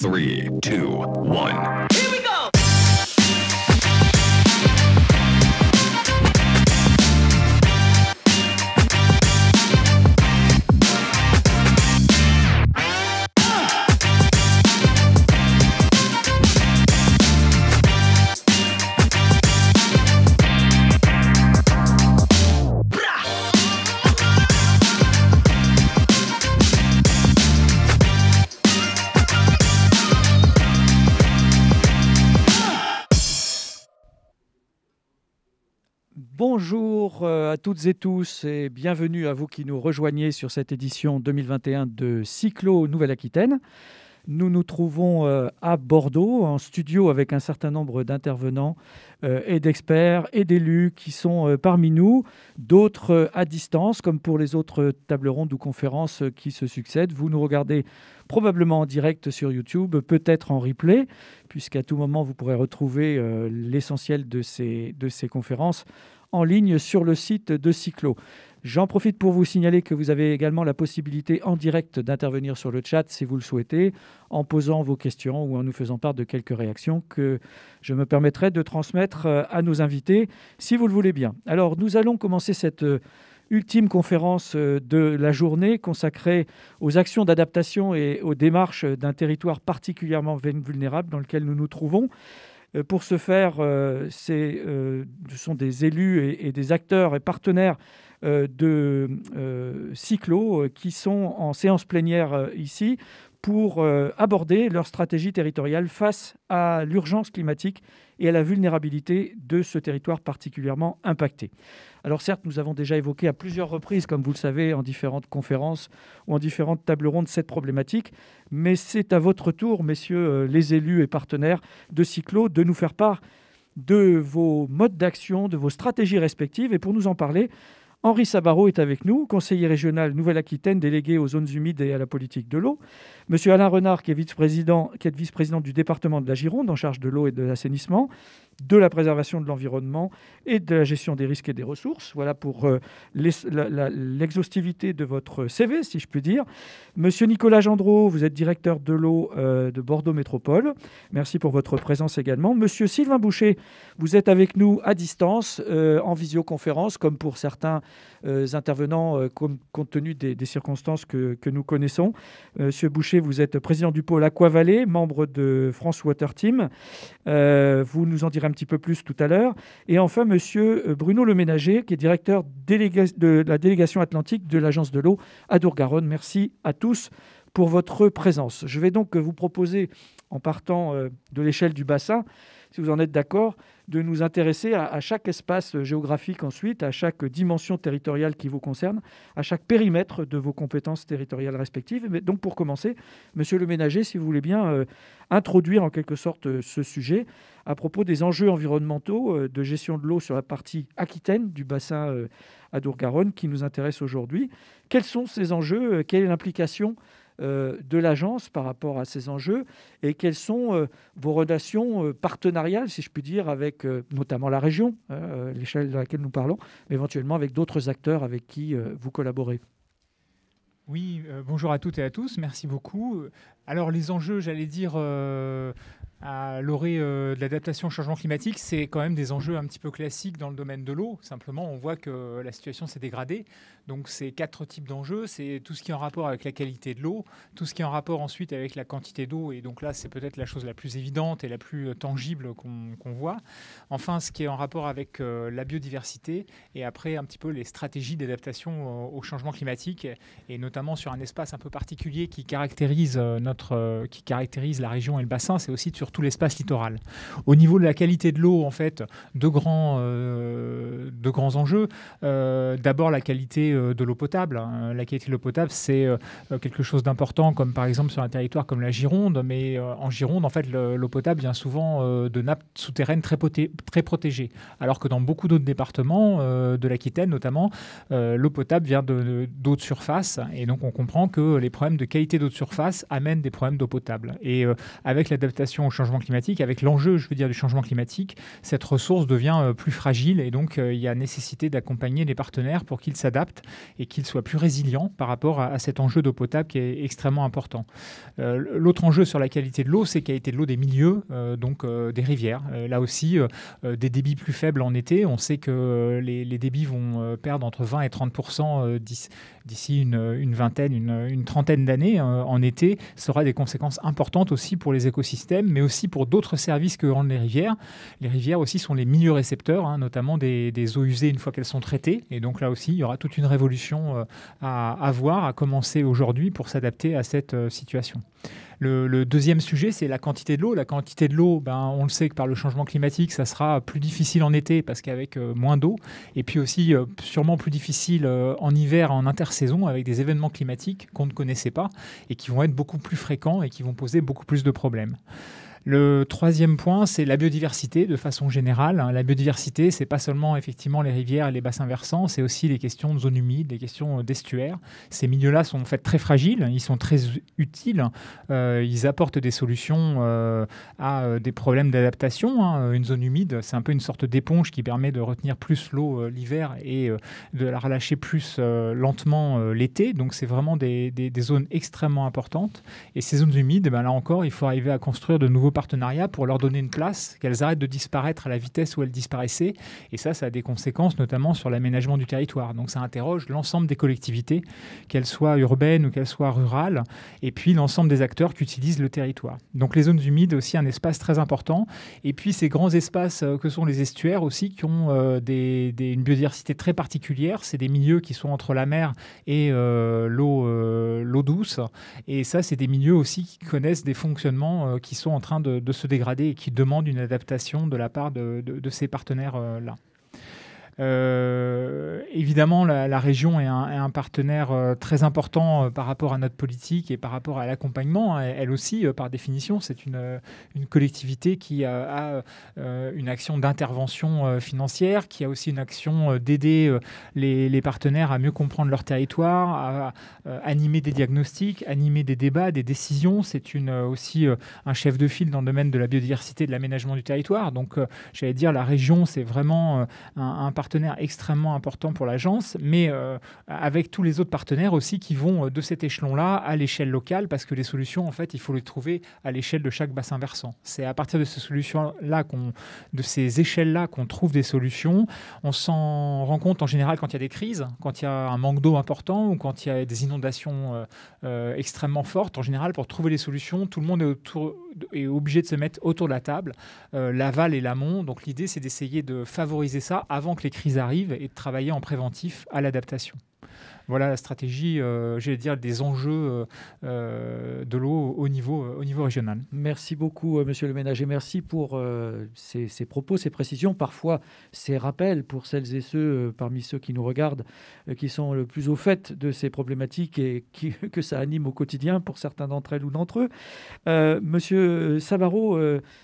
3, 2, 1. Here we go! Bonjour à toutes et tous et bienvenue à vous qui nous rejoignez sur cette édition 2021 de Cyclo Nouvelle-Aquitaine. Nous nous trouvons à Bordeaux, en studio avec un certain nombre d'intervenants et d'experts et d'élus qui sont parmi nous, d'autres à distance, comme pour les autres tables rondes ou conférences qui se succèdent. Vous nous regardez probablement en direct sur YouTube, peut-être en replay, puisqu'à tout moment, vous pourrez retrouver l'essentiel de ces conférences en ligne sur le site de Cyclo. J'en profite pour vous signaler que vous avez également la possibilité en direct d'intervenir sur le chat si vous le souhaitez, en posant vos questions ou en nous faisant part de quelques réactions que je me permettrai de transmettre à nos invités, si vous le voulez bien. Alors, nous allons commencer cette ultime conférence de la journée consacrée aux actions d'adaptation et aux démarches d'un territoire particulièrement vulnérable dans lequel nous nous trouvons. Pour ce faire, ce sont des élus et des acteurs et partenaires de Cyclo qui sont en séance plénière ici pour aborder leur stratégie territoriale face à l'urgence climatique et à la vulnérabilité de ce territoire particulièrement impacté. Alors certes, nous avons déjà évoqué à plusieurs reprises, comme vous le savez, en différentes conférences ou en différentes tables rondes, cette problématique, mais c'est à votre tour, messieurs les élus et partenaires de Cyclo, de nous faire part de vos modes d'action, de vos stratégies respectives. Et pour nous en parler, Henri Sabarot est avec nous, conseiller régional Nouvelle-Aquitaine, délégué aux zones humides et à la politique de l'eau. Monsieur Alain Renard, qui est vice-président du département de la Gironde, en charge de l'eau et de l'assainissement, de la préservation de l'environnement et de la gestion des risques et des ressources. Voilà pour l'exhaustivité de votre CV, si je puis dire. Monsieur Nicolas Gendreau, vous êtes directeur de l'eau de Bordeaux Métropole. Merci pour votre présence également. Monsieur Sylvain Boucher, vous êtes avec nous à distance, en visioconférence, comme pour certains intervenants, compte tenu des circonstances que nous connaissons. Monsieur Boucher, vous êtes président du pôle Aqua-Vallée, membre de France Water Team. Vous nous en direz un petit peu plus tout à l'heure. Et enfin, monsieur Bruno Leménager, qui est directeur de la délégation atlantique de l'Agence de l'eau à Dour-Garonne. Merci à tous pour votre présence. Je vais donc vous proposer, en partant de l'échelle du bassin, si vous en êtes d'accord, de nous intéresser à chaque espace géographique ensuite, à chaque dimension territoriale qui vous concerne, à chaque périmètre de vos compétences territoriales respectives. Mais donc pour commencer, monsieur Leménager, si vous voulez bien introduire en quelque sorte ce sujet à propos des enjeux environnementaux de gestion de l'eau sur la partie aquitaine du bassin à Dour-Garonne qui nous intéresse aujourd'hui. Quels sont ces enjeux? Quelle est l'implication de l'agence par rapport à ces enjeux et quelles sont vos relations partenariales, si je puis dire, avec notamment la région, l'échelle de laquelle nous parlons, mais éventuellement avec d'autres acteurs avec qui vous collaborez? Oui, bonjour à toutes et à tous, merci beaucoup. Alors les enjeux, j'allais dire, à l'orée de l'adaptation au changement climatique, c'est quand même des enjeux un petit peu classiques dans le domaine de l'eau. Simplement, on voit que la situation s'est dégradée. Donc, c'est 4 types d'enjeux. C'est tout ce qui est en rapport avec la qualité de l'eau, tout ce qui est en rapport ensuite avec la quantité d'eau. Et donc là, c'est peut-être la chose la plus évidente et la plus tangible qu'on voit. Enfin, ce qui est en rapport avec la biodiversité et après un petit peu les stratégies d'adaptation au changement climatique et notamment sur un espace un peu particulier qui caractérise la région et le bassin, c'est aussi sur tout l'espace littoral. Au niveau de la qualité de l'eau, en fait, deux grands enjeux. D'abord, la qualité de l'eau potable. La qualité de l'eau potable, c'est quelque chose d'important, comme par exemple sur un territoire comme la Gironde. Mais en Gironde, en fait, l'eau potable vient souvent de nappes souterraines très protégées. Alors que dans beaucoup d'autres départements de l'Aquitaine, notamment, l'eau potable vient d'eau de surface. Et donc, on comprend que les problèmes de qualité d'eau de surface amènent des problèmes d'eau potable. Et avec l'adaptation au changement climatique, avec l'enjeu, je veux dire, du changement climatique, cette ressource devient plus fragile et donc il y a nécessité d'accompagner les partenaires pour qu'ils s'adaptent et qu'ils soient plus résilients par rapport à cet enjeu d'eau potable qui est extrêmement important. L'autre enjeu sur la qualité de l'eau, c'est la qualité de l'eau des milieux, donc des rivières. Là aussi, des débits plus faibles en été. On sait que les débits vont perdre entre 20 et 30% d'ici une vingtaine, une trentaine d'années en été. Ça aura des conséquences importantes aussi pour les écosystèmes, mais aussi pour d'autres services que rendent les rivières. Les rivières aussi sont les milieux récepteurs, notamment des eaux usées une fois qu'elles sont traitées. Et donc là aussi, il y aura toute une révolution à voir, à commencer aujourd'hui pour s'adapter à cette situation. Le deuxième sujet, c'est la quantité de l'eau. La quantité de l'eau, on le sait que par le changement climatique, ça sera plus difficile en été parce qu'avec moins d'eau, et puis aussi sûrement plus difficile en hiver, en intersaison, avec des événements climatiques qu'on ne connaissait pas et qui vont être beaucoup plus fréquents et qui vont poser beaucoup plus de problèmes. Le troisième point, c'est la biodiversité de façon générale. La biodiversité, c'est pas seulement effectivement les rivières et les bassins versants, c'est aussi les questions de zones humides, les questions d'estuaires. Ces milieux-là sont en fait très fragiles, ils sont très utiles, ils apportent des solutions à des problèmes d'adaptation. Une zone humide, c'est un peu une sorte d'éponge qui permet de retenir plus l'eau l'hiver et de la relâcher plus lentement l'été. Donc c'est vraiment des zones extrêmement importantes. Et ces zones humides, là encore, il faut arriver à construire de nouveaux partenariats pour leur donner une place, qu'elles arrêtent de disparaître à la vitesse où elles disparaissaient. Et ça a des conséquences notamment sur l'aménagement du territoire. Donc ça interroge l'ensemble des collectivités, qu'elles soient urbaines ou qu'elles soient rurales, et puis l'ensemble des acteurs qui utilisent le territoire. Donc les zones humides, aussi un espace très important. Et puis ces grands espaces que sont les estuaires aussi, qui ont une biodiversité très particulière. C'est des milieux qui sont entre la mer et l'eau douce. Et ça, c'est des milieux aussi qui connaissent des fonctionnements qui sont en train de se dégrader et qui demandent une adaptation de la part de ces partenaires-là. Évidemment, la région est un partenaire très important par rapport à notre politique et par rapport à l'accompagnement. Elle aussi, par définition, c'est une collectivité qui a une action d'intervention financière, qui a aussi une action d'aider les partenaires à mieux comprendre leur territoire, à animer des diagnostics, animer des débats, des décisions. C'est aussi un chef de file dans le domaine de la biodiversité et de l'aménagement du territoire. Donc, j'allais dire, la région, c'est vraiment un partenaire extrêmement important pour l'agence, mais avec tous les autres partenaires aussi qui vont de cet échelon-là à l'échelle locale, parce que les solutions, en fait, il faut les trouver à l'échelle de chaque bassin versant. C'est à partir de ces solutions-là, de ces échelles-là, qu'on trouve des solutions. On s'en rend compte en général quand il y a des crises, quand il y a un manque d'eau important ou quand il y a des inondations extrêmement fortes. En général, pour trouver les solutions, tout le monde est obligé de se mettre autour de la table, l'aval et l'amont. Donc l'idée, c'est d'essayer de favoriser ça avant que les crises arrivent et de travailler en préventif à l'adaptation. Voilà la stratégie, j'allais dire, des enjeux de l'eau au niveau régional. Merci beaucoup, Monsieur le Ménager. Merci pour ces propos, ces précisions, parfois ces rappels pour celles et ceux parmi ceux qui nous regardent, qui sont le plus au fait de ces problématiques et que ça anime au quotidien pour certains d'entre elles ou d'entre eux. Monsieur Savaro,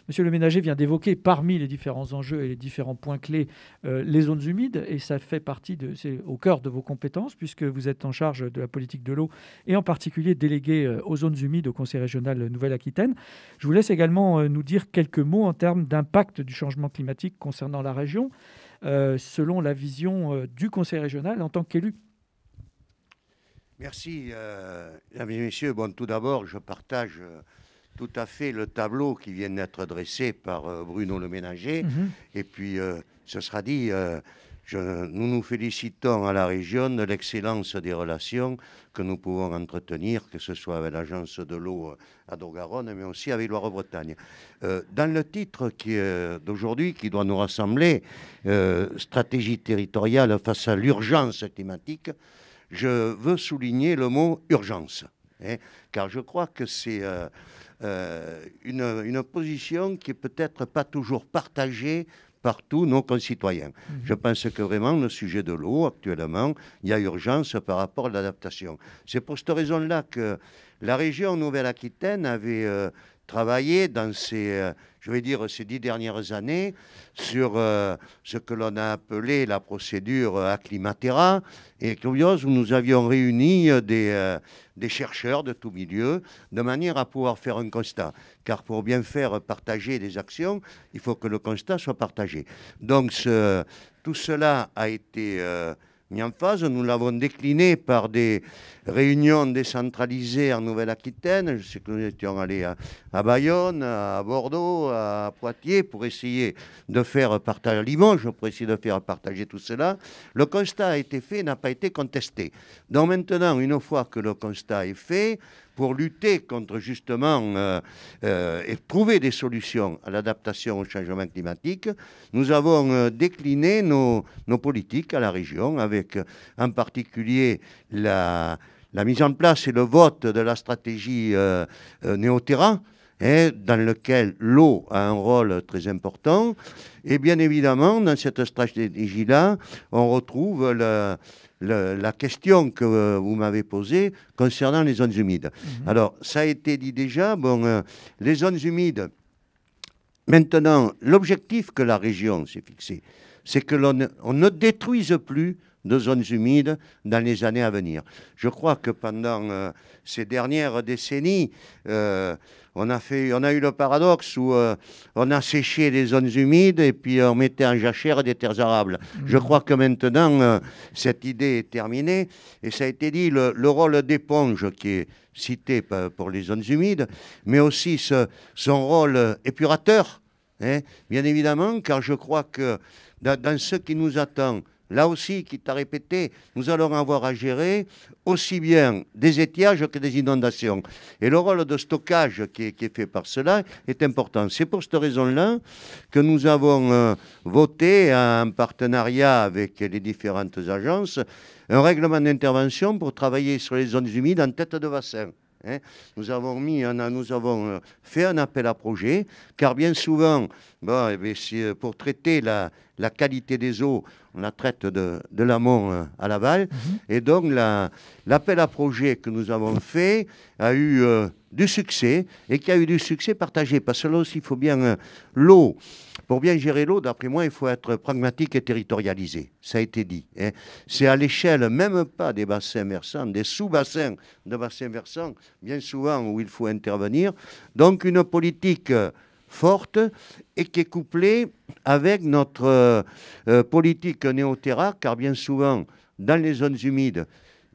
Monsieur le Ménager vient d'évoquer parmi les différents enjeux et les différents points clés les zones humides, et ça fait partie c'est au cœur de vos compétences puisque vous êtes en charge de la politique de l'eau et en particulier délégué aux zones humides au Conseil régional Nouvelle-Aquitaine. Je vous laisse également nous dire quelques mots en termes d'impact du changement climatique concernant la région, selon la vision du Conseil régional en tant qu'élu. Merci, mesdames et messieurs. Bon, tout d'abord, je partage tout à fait le tableau qui vient d'être dressé par Bruno Le Ménager. Et puis, ce sera dit... nous nous félicitons à la région de l'excellence des relations que nous pouvons entretenir, que ce soit avec l'agence de l'eau à Dour-Garonne, mais aussi avec Loire-Bretagne. Dans le titre d'aujourd'hui, qui doit nous rassembler, stratégie territoriale face à l'urgence climatique, je veux souligner le mot urgence, car je crois que c'est une position qui est peut-être pas toujours partagée par tous nos concitoyens. Je pense que vraiment, le sujet de l'eau, actuellement, il y a urgence par rapport à l'adaptation. C'est pour cette raison-là que la région Nouvelle-Aquitaine avait travaillé dans ces 10 dernières années sur ce que l'on a appelé la procédure Acclimatera, et où nous avions réuni des chercheurs de tous milieux, de manière à pouvoir faire un constat. Car pour bien faire partager des actions, il faut que le constat soit partagé. Donc tout cela a été mis en phase. Nous l'avons décliné par des réunions décentralisées en Nouvelle-Aquitaine. Je sais que nous étions allés à Bayonne, à Bordeaux, à Poitiers, pour essayer de faire partager, à Limoges, pour essayer de faire partager tout cela. Le constat a été fait, n'a pas été contesté. Donc maintenant, une fois que le constat est fait, pour lutter contre justement et trouver des solutions à l'adaptation au changement climatique, nous avons décliné nos politiques à la région, avec en particulier la mise en place et le vote de la stratégie Néoterra, dans lequel l'eau a un rôle très important. Et bien évidemment, dans cette stratégie-là, on retrouve la question que vous m'avez posée concernant les zones humides. Alors, ça a été dit déjà, les zones humides, maintenant, l'objectif que la région s'est fixé, c'est que l'on ne détruise plus de zones humides dans les années à venir. Je crois que pendant ces dernières décennies, on a eu le paradoxe où on a séché les zones humides et puis on mettait en jachère des terres arables. Je crois que maintenant, cette idée est terminée, et ça a été dit, le rôle d'éponge qui est cité pour les zones humides, mais aussi son rôle épurateur, bien évidemment, car je crois que dans ce qui nous attend, là aussi, qui t'a répété, nous allons avoir à gérer aussi bien des étiages que des inondations. Et le rôle de stockage qui est fait par cela est important. C'est pour cette raison-là que nous avons voté en partenariat avec les différentes agences un règlement d'intervention pour travailler sur les zones humides en tête de bassin. Nous avons fait un appel à projet, car bien souvent, pour traiter la qualité des eaux, on la traite de l'amont à l'aval. Et donc, l'appel à projet que nous avons fait a eu du succès, et qui a eu du succès partagé. Parce que là aussi, il faut bien l'eau. Pour bien gérer l'eau, d'après moi, il faut être pragmatique et territorialisé. Ça a été dit. C'est à l'échelle, même pas des bassins versants, des sous-bassins de bassins versants, bien souvent où il faut intervenir. Donc, une politique forte et qui est couplée avec notre politique Néoterra, car bien souvent, dans les zones humides,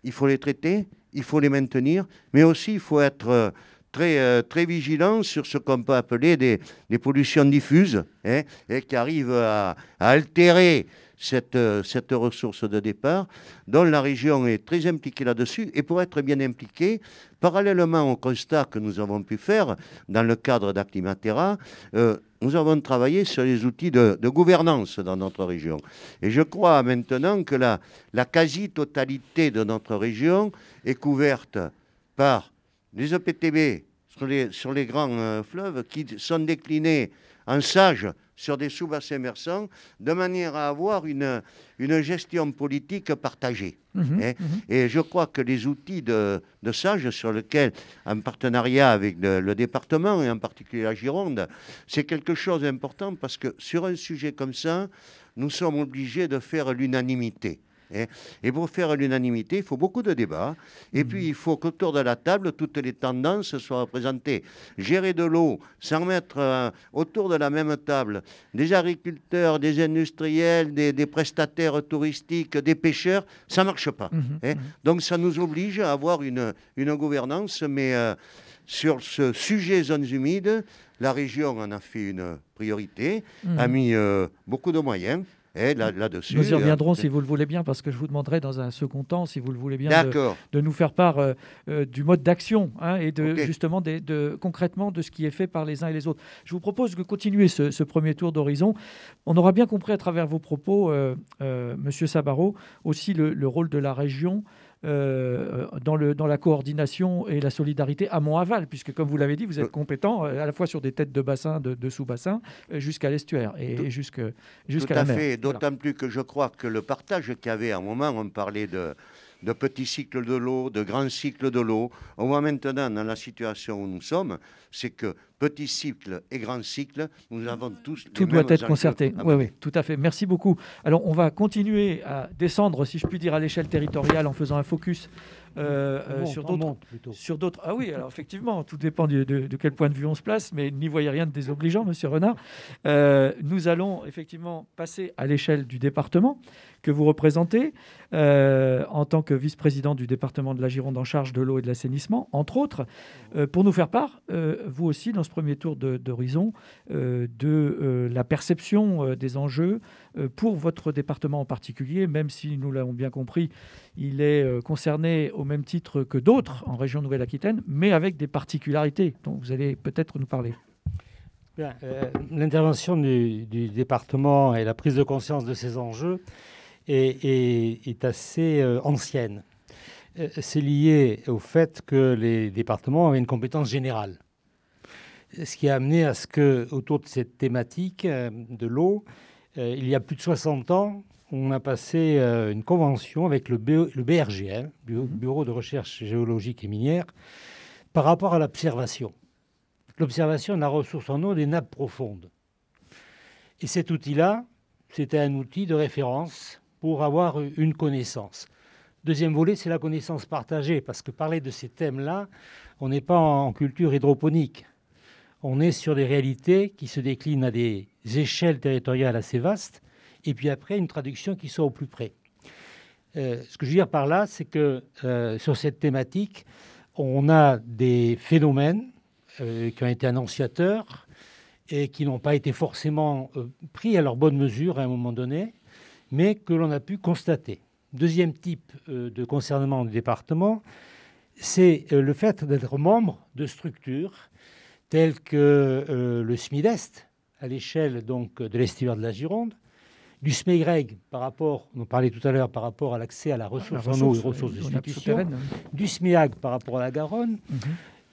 il faut les traiter, il faut les maintenir, mais aussi il faut être très vigilant sur ce qu'on peut appeler des pollutions diffuses, et qui arrivent à altérer cette ressource de départ, dont la région est très impliquée là-dessus. Et pour être bien impliquée, parallèlement au constat que nous avons pu faire dans le cadre d'Acclimatera, nous avons travaillé sur les outils de gouvernance dans notre région. Et je crois maintenant que la quasi-totalité de notre région est couverte par les EPTB sur les grands fleuves, qui sont déclinés en SAGE sur des sous-bassins versants, de manière à avoir une gestion politique partagée. Et je crois que les outils de SAGE, sur lesquels, en partenariat avec le département, et en particulier la Gironde, c'est quelque chose d'important, parce que sur un sujet comme ça, nous sommes obligés de faire l'unanimité. Et pour faire l'unanimité, il faut beaucoup de débats. Et puis, il faut qu'autour de la table, toutes les tendances soient représentées. Gérer de l'eau sans mettre autour de la même table des agriculteurs, des industriels, des prestataires touristiques, des pêcheurs, ça ne marche pas. Donc, ça nous oblige à avoir une gouvernance. Mais sur ce sujet zones humides, la région en a fait une priorité, a mis beaucoup de moyens. Là-dessus, nous y reviendrons si vous le voulez bien, parce que je vous demanderai dans un second temps, si vous le voulez bien, de nous faire part du mode d'action, et justement concrètement de ce qui est fait par les uns et les autres. Je vous propose de continuer ce premier tour d'horizon. On aura bien compris à travers vos propos, Monsieur Sabaraud, aussi le rôle de la région dans la coordination et la solidarité amont-aval, puisque comme vous l'avez dit, vous êtes compétent à la fois sur des têtes de bassin, de sous-bassin, jusqu'à l'estuaire et jusqu'à la mer. D'autant plus que je crois que le partage qu'il y avait à un moment, on parlait de petits cycles de l'eau, de grands cycles de l'eau. On voit maintenant dans la situation où nous sommes, c'est que petits cycles et grands cycles, nous avons tous tout les doit mêmes être enjeux. concerté. Oui, oui, tout à fait. Merci beaucoup. Alors, on va continuer à descendre, si je puis dire, à l'échelle territoriale en faisant un focus sur d'autres. Ah oui, alors effectivement, tout dépend de quel point de vue on se place, mais n'y voyez rien de désobligeant, Monsieur Renard. Nous allons effectivement passer à l'échelle du département que vous représentez en tant que vice-président du département de la Gironde en charge de l'eau et de l'assainissement, entre autres, pour nous faire part, vous aussi, dans ce premier tour d'horizon, de la perception des enjeux pour votre département en particulier, même si nous l'avons bien compris, il est concerné au même titre que d'autres en région Nouvelle-Aquitaine, mais avec des particularités dont vous allez peut-être nous parler. Bien, l'intervention du département et la prise de conscience de ces enjeux est assez ancienne. C'est lié au fait que les départements avaient une compétence générale. Ce qui a amené à ce que, autour de cette thématique de l'eau, il y a plus de 60 ans, on a passé une convention avec le BRGL, Bureau de recherche géologique et minière, par rapport à l'observation. L'observation de la ressource en eau des nappes profondes. Et cet outil-là, c'était un outil de référence pour avoir une connaissance. Deuxième volet, c'est la connaissance partagée, parce que parler de ces thèmes-là, on n'est pas en culture hydroponique. On est sur des réalités qui se déclinent à des échelles territoriales assez vastes, et puis après, une traduction qui soit au plus près. Ce que je veux dire par là, c'est que sur cette thématique, on a des phénomènes qui ont été annonciateurs et qui n'ont pas été forcément pris à leur bonne mesure à un moment donné, mais que l'on a pu constater. Deuxième type de concernement du département, c'est le fait d'être membre de structures telles que le SMIDEST, à l'échelle donc de l'estuaire de la Gironde, du SMEGREG, par rapport, on en parlait tout à l'heure, par rapport à l'accès à la ressource en eau et aux ressources de substitution, du SMEAG par rapport à la Garonne,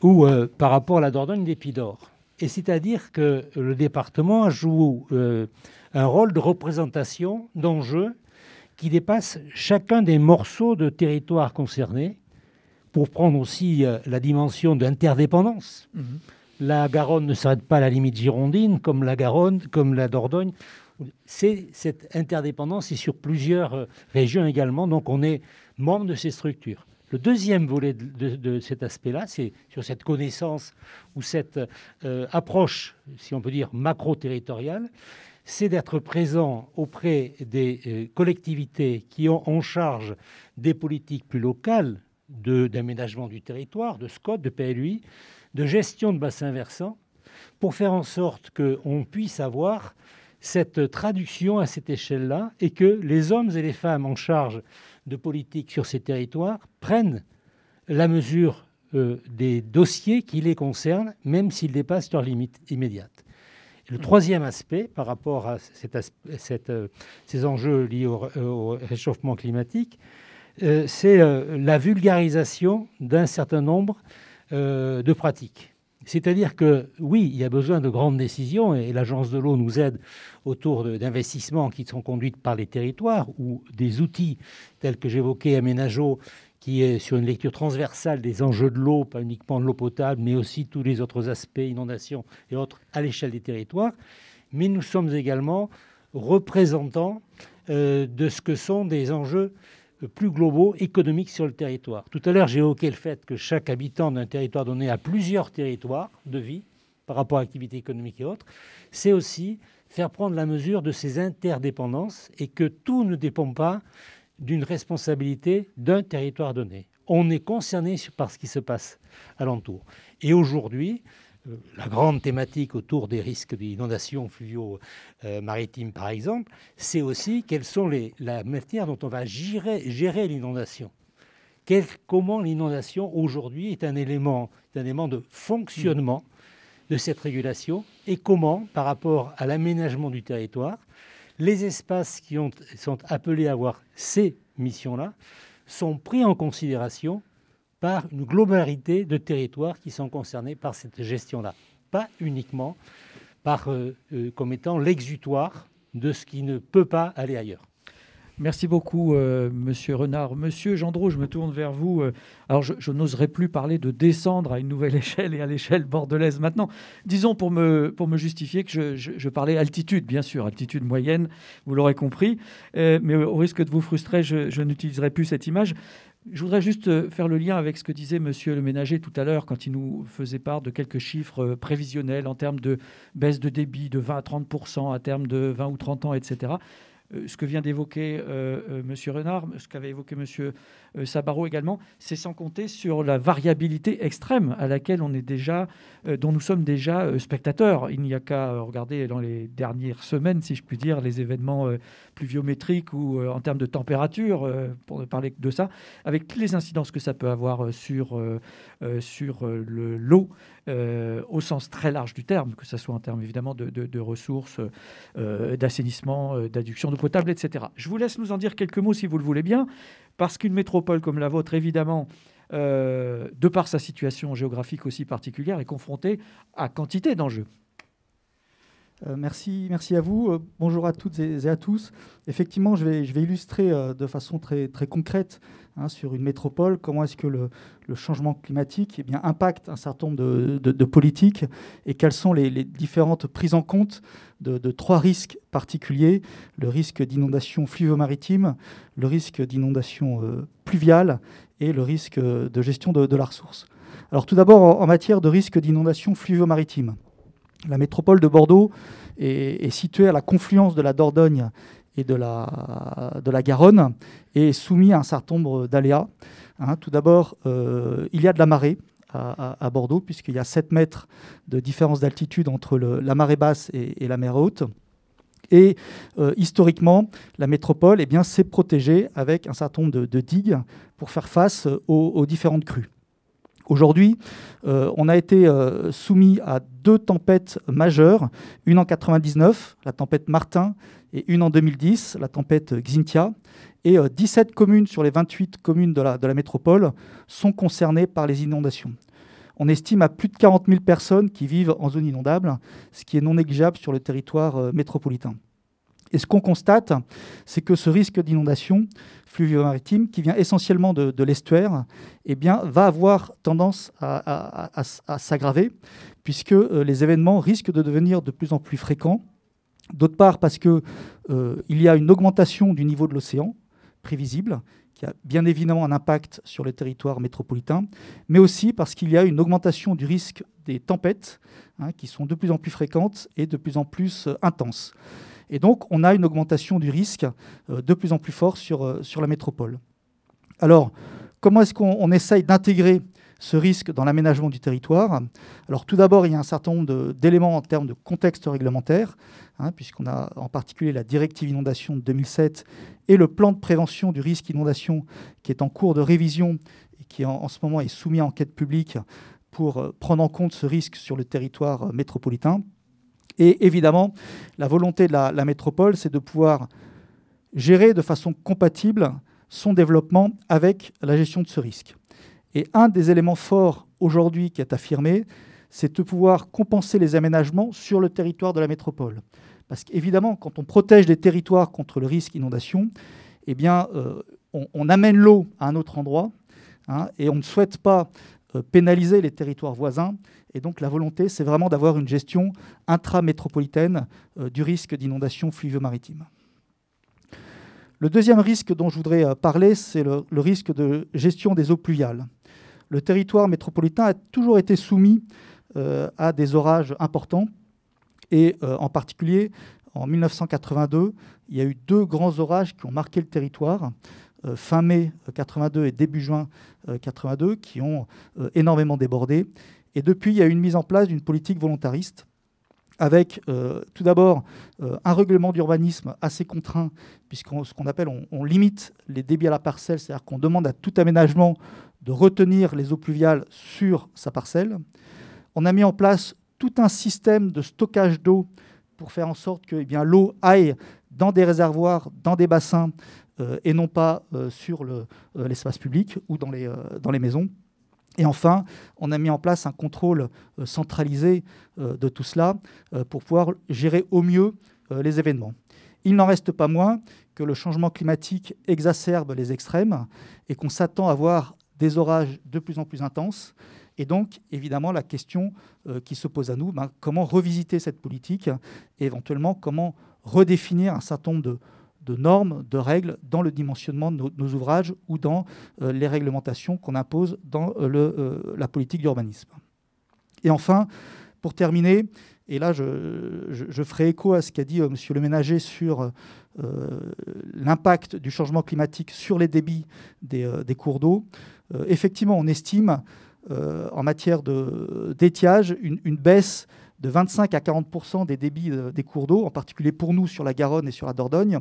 ou par rapport à la Dordogne d'Épidore. Et c'est-à-dire que le département joue un rôle de représentation d'enjeux qui dépassent chacun des morceaux de territoire concernés, pour prendre aussi la dimension d'interdépendance. La Garonne ne s'arrête pas à la limite girondine, comme la Garonne, comme la Dordogne. C'est cette interdépendance et sur plusieurs régions également, donc on est membre de ces structures. Le deuxième volet de cet aspect-là, c'est sur cette connaissance ou cette approche, si on peut dire, macro-territoriale, c'est d'être présent auprès des collectivités qui ont en charge des politiques plus locales d'aménagement du territoire, de SCOT, de PLUI, de gestion de bassins versants, pour faire en sorte qu'on puisse avoir cette traduction à cette échelle-là et que les hommes et les femmes en charge de politique sur ces territoires prennent la mesure des dossiers qui les concernent, même s'ils dépassent leurs limites immédiates. Et le troisième aspect, par rapport à ces enjeux liés au réchauffement climatique, c'est la vulgarisation d'un certain nombre de pratiques. C'est-à-dire que, oui, il y a besoin de grandes décisions et l'Agence de l'eau nous aide autour d'investissements qui sont conduits par les territoires ou des outils tels que j'évoquais Aménageo, qui est sur une lecture transversale des enjeux de l'eau, pas uniquement de l'eau potable, mais aussi tous les autres aspects, inondations et autres, à l'échelle des territoires. Mais nous sommes également représentants de ce que sont des enjeux plus globaux, économiques sur le territoire. Tout à l'heure, j'ai évoqué le fait que chaque habitant d'un territoire donné a plusieurs territoires de vie par rapport à l'activité économique et autres. C'est aussi faire prendre la mesure de ces interdépendances et que tout ne dépend pas d'une responsabilité d'un territoire donné. On est concerné par ce qui se passe alentour. Et aujourd'hui, la grande thématique autour des risques d'inondations fluvio-maritimes, par exemple, c'est aussi quelles sont la matière dont on va gérer l'inondation. Comment l'inondation, aujourd'hui, est un élément de fonctionnement de cette régulation et comment, par rapport à l'aménagement du territoire, les espaces qui sont appelés à avoir ces missions-là sont pris en considération par une globalité de territoires qui sont concernés par cette gestion-là. Pas uniquement comme étant l'exutoire de ce qui ne peut pas aller ailleurs. Merci beaucoup, Monsieur Renard. Monsieur Gendreau, je me tourne vers vous. Alors, je n'oserais plus parler de descendre à une nouvelle échelle et à l'échelle bordelaise maintenant. Disons, pour me justifier, que je parlais altitude, bien sûr, altitude moyenne, vous l'aurez compris. Mais au risque de vous frustrer, je n'utiliserai plus cette image. Je voudrais juste faire le lien avec ce que disait Monsieur le Ménager tout à l'heure quand il nous faisait part de quelques chiffres prévisionnels en termes de baisse de débit de 20 à 30%, à terme de 20 ou 30 ans, etc. Ce que vient d'évoquer Monsieur Renard, ce qu'avait évoqué Monsieur Sabarot également, c'est sans compter sur la variabilité extrême à laquelle on est déjà, dont nous sommes déjà spectateurs. Il n'y a qu'à regarder dans les dernières semaines, si je puis dire, les événements pluviométriques ou en termes de température, pour ne parler que de ça, avec toutes les incidences que ça peut avoir sur l'eau, au sens très large du terme, que ce soit en termes évidemment de ressources, d'assainissement, d'adduction d'eau potable, etc. Je vous laisse nous en dire quelques mots si vous le voulez bien, parce qu'une métropole comme la vôtre, évidemment, de par sa situation géographique aussi particulière, est confrontée à quantité d'enjeux. Merci à vous. Bonjour à toutes et à tous. Effectivement, je vais illustrer de façon très concrète sur une métropole comment est-ce que le changement climatique impacte un certain nombre de politiques et quelles sont les différentes prises en compte de trois risques particuliers: le risque d'inondation fluvio-maritime, le risque d'inondation pluviale et le risque de gestion de la ressource. Alors tout d'abord, en matière de risque d'inondation fluvio-maritime, la métropole de Bordeaux est située à la confluence de la Dordogne et de la Garonne et est soumise à un certain nombre d'aléas. Tout d'abord, il y a de la marée à Bordeaux, puisqu'il y a 7 mètres de différence d'altitude entre la marée basse et la mer haute. Et historiquement, la métropole s'est protégée avec un certain nombre de digues pour faire face aux différentes crues. Aujourd'hui, on a été soumis à 2 tempêtes majeures, une en 99, la tempête Martin, et une en 2010, la tempête Xynthia. Et 17 communes sur les 28 communes de la métropole sont concernées par les inondations. On estime à plus de 40 000 personnes qui vivent en zone inondable, ce qui est non négligeable sur le territoire métropolitain. Et ce qu'on constate, c'est que ce risque d'inondation fluvio-maritime, qui vient essentiellement de l'estuaire, va avoir tendance à s'aggraver, puisque les événements risquent de devenir de plus en plus fréquents. D'autre part, parce qu'il y a une augmentation du niveau de l'océan prévisible, qui a bien évidemment un impact sur le territoire métropolitain, mais aussi parce qu'il y a une augmentation du risque des tempêtes, qui sont de plus en plus fréquentes et de plus en plus intenses. Et donc, on a une augmentation du risque de plus en plus fort sur la métropole. Alors, comment est-ce qu'on essaye d'intégrer ce risque dans l'aménagement du territoire? Alors, tout d'abord, il y a un certain nombre d'éléments en termes de contexte réglementaire, puisqu'on a en particulier la directive inondation de 2007 et le plan de prévention du risque inondation qui est en cours de révision et qui en ce moment est soumis à enquête publique pour prendre en compte ce risque sur le territoire métropolitain. Et évidemment, la volonté de la métropole, c'est de pouvoir gérer de façon compatible son développement avec la gestion de ce risque. Et un des éléments forts aujourd'hui qui est affirmé, c'est de pouvoir compenser les aménagements sur le territoire de la métropole. Parce qu'évidemment, quand on protège des territoires contre le risque inondation, on amène l'eau à un autre endroit, et on ne souhaite pas pénaliser les territoires voisins. Et donc la volonté, c'est vraiment d'avoir une gestion intramétropolitaine du risque d'inondation fluvio-maritime. Le deuxième risque dont je voudrais parler, c'est le risque de gestion des eaux pluviales. Le territoire métropolitain a toujours été soumis à des orages importants. Et en particulier, en 1982, il y a eu 2 grands orages qui ont marqué le territoire, fin mai 82 et début juin 82, qui ont énormément débordé. Et depuis, il y a eu une mise en place d'une politique volontariste avec tout d'abord un règlement d'urbanisme assez contraint, puisqu'on ce qu'on appelle, on limite les débits à la parcelle, c'est-à-dire qu'on demande à tout aménagement de retenir les eaux pluviales sur sa parcelle. On a mis en place tout un système de stockage d'eau pour faire en sorte que l'eau aille dans des réservoirs, dans des bassins, et non pas sur l'espace public ou dans les maisons. Et enfin, on a mis en place un contrôle centralisé de tout cela pour pouvoir gérer au mieux les événements. Il n'en reste pas moins que le changement climatique exacerbe les extrêmes et qu'on s'attend à voir des orages de plus en plus intenses. Et donc, évidemment, la question qui se pose à nous, comment revisiter cette politique et éventuellement comment redéfinir un certain nombre de normes, de règles dans le dimensionnement de nos ouvrages ou dans les réglementations qu'on impose dans la politique d'urbanisme. Et enfin, pour terminer, et là je ferai écho à ce qu'a dit M. Leménager sur l'impact du changement climatique sur les débits des cours d'eau. Effectivement, on estime en matière d'étiage une baisse de 25 à 40% des débits des cours d'eau, en particulier pour nous sur la Garonne et sur la Dordogne,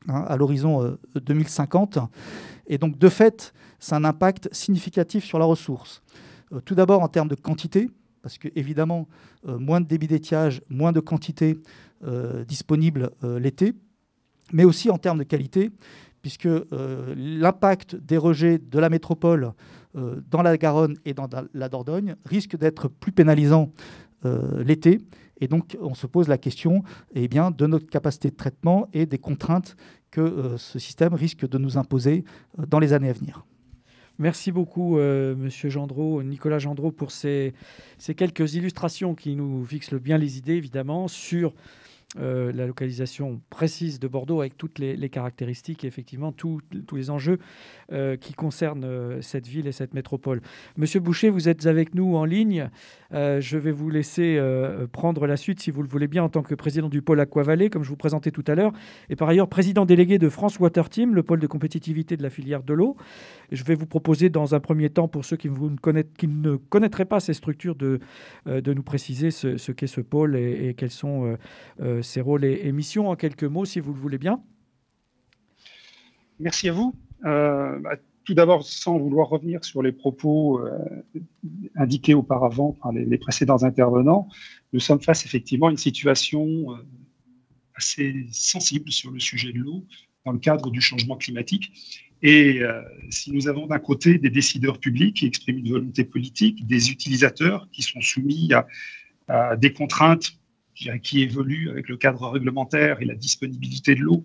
à l'horizon 2050. Et donc, de fait, c'est un impact significatif sur la ressource. Tout d'abord en termes de quantité, parce qu'évidemment, moins de débit d'étiage, moins de quantité disponible l'été, mais aussi en termes de qualité, puisque l'impact des rejets de la métropole dans la Garonne et dans la Dordogne risque d'être plus pénalisant l'été. Et donc, on se pose la question de notre capacité de traitement et des contraintes que ce système risque de nous imposer dans les années à venir. Merci beaucoup, Monsieur Gendreau, Nicolas Gendreau, pour ces quelques illustrations qui nous fixent bien les idées, évidemment, sur la localisation précise de Bordeaux avec toutes les caractéristiques et effectivement tous les enjeux qui concernent cette ville et cette métropole. Monsieur Boucher, vous êtes avec nous en ligne. Je vais vous laisser prendre la suite, si vous le voulez bien, en tant que président du pôle Aquavallée, comme je vous présentais tout à l'heure, et par ailleurs président délégué de France Water Team, le pôle de compétitivité de la filière de l'eau. Je vais vous proposer dans un premier temps, pour ceux qui ne connaîtraient pas ces structures, de nous préciser ce qu'est ce pôle et quels sont ses rôles et missions, en quelques mots, si vous le voulez bien. Merci à vous. Tout d'abord, sans vouloir revenir sur les propos indiqués auparavant par les précédents intervenants, nous sommes face effectivement à une situation assez sensible sur le sujet de l'eau dans le cadre du changement climatique. Et si nous avons d'un côté des décideurs publics qui expriment une volonté politique, des utilisateurs qui sont soumis à des contraintes qui évoluent avec le cadre réglementaire et la disponibilité de l'eau,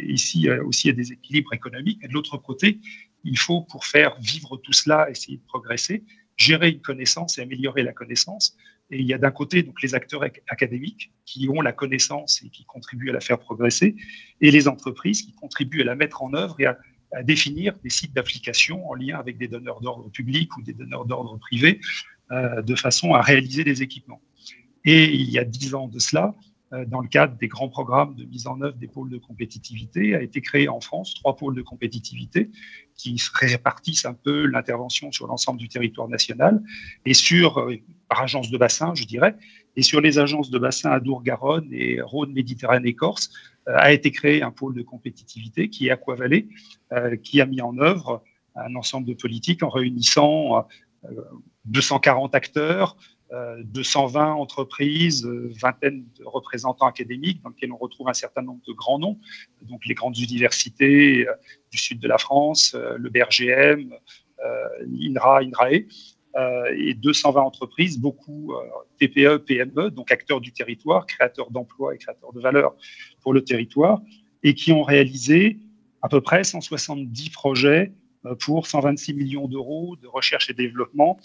ici aussi il y a des équilibres économiques. Et de l'autre côté, il faut, pour faire vivre tout cela, essayer de progresser, gérer une connaissance et améliorer la connaissance. Et il y a d'un côté donc les acteurs académiques qui ont la connaissance et qui contribuent à la faire progresser, et les entreprises qui contribuent à la mettre en œuvre et à définir des sites d'application en lien avec des donneurs d'ordre publics ou des donneurs d'ordre privés, de façon à réaliser des équipements. Et il y a 10 ans de cela, dans le cadre des grands programmes de mise en œuvre des pôles de compétitivité, a été créé en France 3 pôles de compétitivité qui répartissent un peu l'intervention sur l'ensemble du territoire national et par agence de bassin, je dirais, et sur les agences de bassin Adour-Garonne et Rhône-Méditerranée-Corse, a été créé un pôle de compétitivité qui est Aquavallée, qui a mis en œuvre un ensemble de politiques en réunissant 240 acteurs, 220 entreprises, vingtaine de représentants académiques dans lesquels on retrouve un certain nombre de grands noms, donc les grandes universités du sud de la France, le BRGM, l'INRA, INRAE, et 220 entreprises, beaucoup TPE, PME, donc acteurs du territoire, créateurs d'emplois et créateurs de valeur pour le territoire, et qui ont réalisé à peu près 170 projets pour 126 millions d'euros de recherche et développement.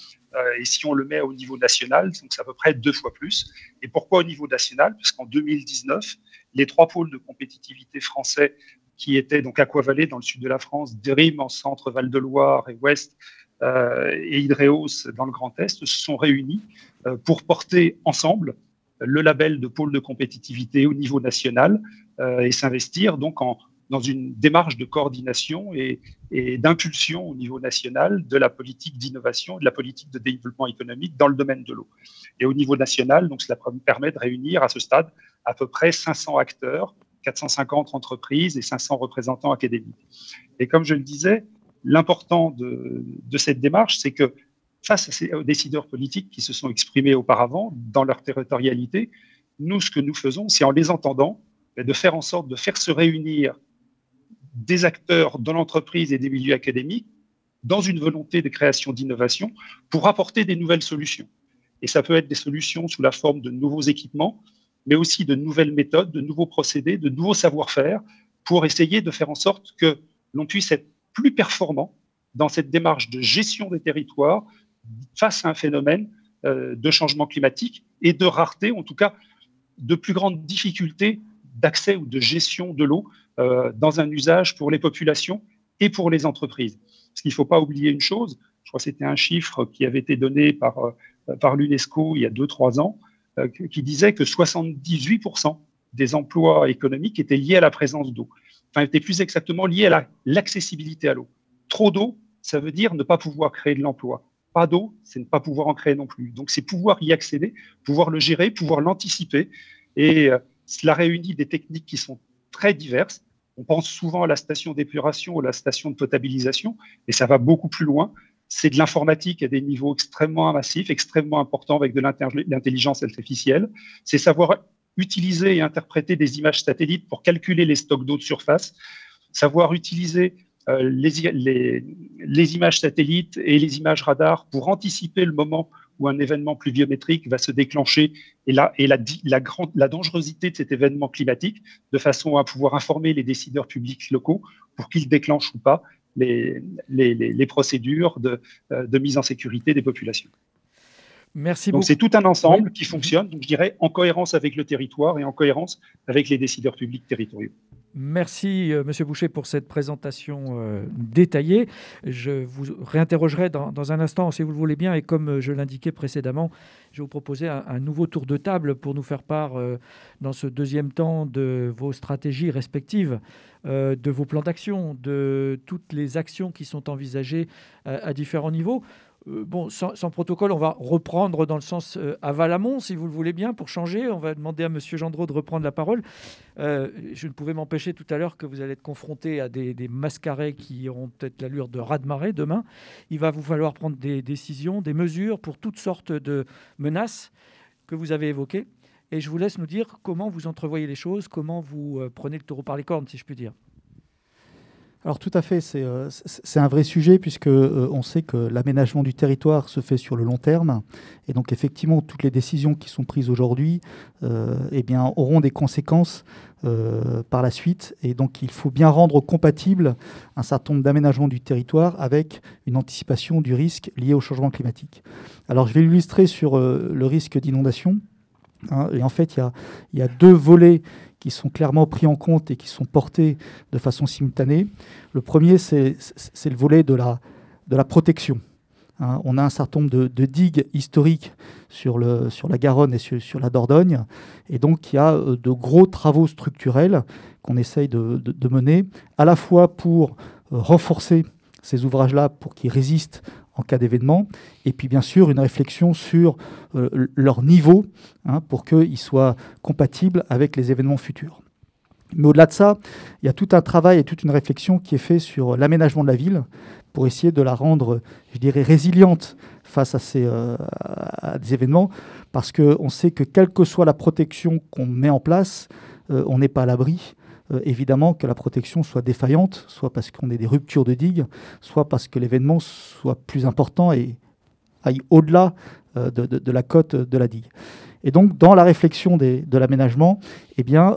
Et si on le met au niveau national, donc c'est à peu près 2 fois plus. Et pourquoi au niveau national? Parce qu'en 2019, les 3 pôles de compétitivité français qui étaient donc Aquavallée dans le sud de la France, Dream en centre Val-de-Loire et ouest, et Hydreos dans le Grand Est, se sont réunis pour porter ensemble le label de pôle de compétitivité au niveau national et s'investir donc dans une démarche de coordination et d'impulsion au niveau national de la politique d'innovation et de la politique de développement économique dans le domaine de l'eau. Et au niveau national, donc, cela permet de réunir à ce stade à peu près 500 acteurs, 450 entreprises et 500 représentants académiques. Et comme je le disais, l'important de cette démarche, c'est que face aux décideurs politiques qui se sont exprimés auparavant dans leur territorialité, nous, ce que nous faisons, c'est en les entendant, de faire en sorte de faire se réunir des acteurs de l'entreprise et des milieux académiques dans une volonté de création d'innovation pour apporter des nouvelles solutions. Et ça peut être des solutions sous la forme de nouveaux équipements, mais aussi de nouvelles méthodes, de nouveaux procédés, de nouveaux savoir-faire pour essayer de faire en sorte que l'on puisse être plus performant dans cette démarche de gestion des territoires face à un phénomène de changement climatique et de rareté, en tout cas de plus grande difficulté d'accès ou de gestion de l'eau dans un usage pour les populations et pour les entreprises. Parce qu'il ne faut pas oublier une chose, je crois que c'était un chiffre qui avait été donné par l'UNESCO il y a 2-3 ans, qui disait que 78% des emplois économiques étaient liés à la présence d'eau. Enfin, étaient plus exactement liés à l'accessibilité à l'eau. Trop d'eau, ça veut dire ne pas pouvoir créer de l'emploi. Pas d'eau, c'est ne pas pouvoir en créer non plus. Donc, c'est pouvoir y accéder, pouvoir le gérer, pouvoir l'anticiper. Et cela réunit des techniques qui sont très diverses. On pense souvent à la station d'épuration ou à la station de potabilisation, et ça va beaucoup plus loin. C'est de l'informatique à des niveaux extrêmement massifs, extrêmement importants, avec de l'intelligence artificielle. C'est savoir utiliser et interpréter des images satellites pour calculer les stocks d'eau de surface, savoir utiliser les images satellites et les images radars pour anticiper le moment où un événement pluviométrique va se déclencher et la dangerosité de cet événement climatique, de façon à pouvoir informer les décideurs publics locaux pour qu'ils déclenchent ou pas les procédures de mise en sécurité des populations. Merci donc beaucoup. c'est tout un ensemble qui fonctionne, donc je dirais en cohérence avec le territoire et en cohérence avec les décideurs publics territoriaux. Merci Monsieur Boucher pour cette présentation détaillée. Je vous réinterrogerai dans un instant si vous le voulez bien, et comme je l'indiquais précédemment, je vais vous proposer un nouveau tour de table pour nous faire part dans ce deuxième temps de vos stratégies respectives, de vos plans d'action, de toutes les actions qui sont envisagées à différents niveaux. Bon, sans protocole, on va reprendre dans le sens aval-amont, si vous le voulez bien, pour changer. On va demander à M. Gendreau de reprendre la parole. Je ne pouvais m'empêcher tout à l'heure que vous allez être confronté à des mascarets qui auront peut-être l'allure de raz-de-marée demain. Il va vous falloir prendre des décisions, des mesures pour toutes sortes de menaces que vous avez évoquées. Et je vous laisse nous dire comment vous entrevoyez les choses, comment vous prenez le taureau par les cornes, si je puis dire. Alors tout à fait, c'est un vrai sujet puisque on sait que l'aménagement du territoire se fait sur le long terme et donc effectivement toutes les décisions qui sont prises aujourd'hui eh bien, auront des conséquences par la suite, et donc il faut bien rendre compatible un certain nombre d'aménagements du territoire avec une anticipation du risque lié au changement climatique. Alors je vais l'illustrer sur le risque d'inondation. Et en fait, il y a deux volets qui sont clairement pris en compte et qui sont portés de façon simultanée. Le premier, c'est le volet de la protection. On a un certain nombre de digues historiques sur la Garonne et sur la Dordogne. Et donc, il y a de gros travaux structurels qu'on essaye de mener, à la fois pour renforcer ces ouvrages-là pour qu'ils résistent en cas d'événement, et puis bien sûr une réflexion sur leur niveau pour qu'ils soient compatibles avec les événements futurs. Mais au-delà de ça, il y a tout un travail et toute une réflexion qui est fait sur l'aménagement de la ville pour essayer de la rendre, je dirais, résiliente face à des événements, parce qu'on sait que quelle que soit la protection qu'on met en place, on n'est pas à l'abri. Évidemment que la protection soit défaillante, soit parce qu'on ait des ruptures de digues, soit parce que l'événement soit plus important et aille au-delà de la cote de la digue. Et donc, dans la réflexion de l'aménagement, eh bien,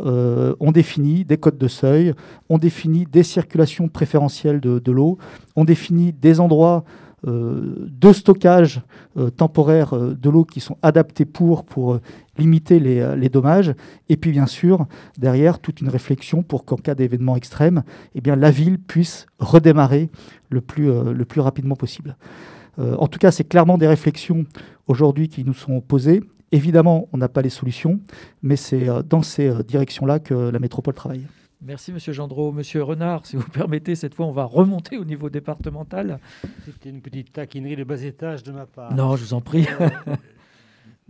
on définit des cotes de seuil, on définit des circulations préférentielles de l'eau, on définit des endroits de stockage temporaire de l'eau qui sont adaptés pour limiter les dommages, et puis bien sûr derrière toute une réflexion pour qu'en cas d'événement extrême, eh bien, la ville puisse redémarrer le plus rapidement possible. En tout cas, c'est clairement des réflexions aujourd'hui qui nous sont posées. Évidemment, on n'a pas les solutions, mais c'est dans ces directions-là que la métropole travaille. Merci Monsieur Gendreau. Monsieur Renard, si vous permettez, cette fois on va remonter au niveau départemental. C'était une petite taquinerie de bas étage de ma part. Non, je vous en prie.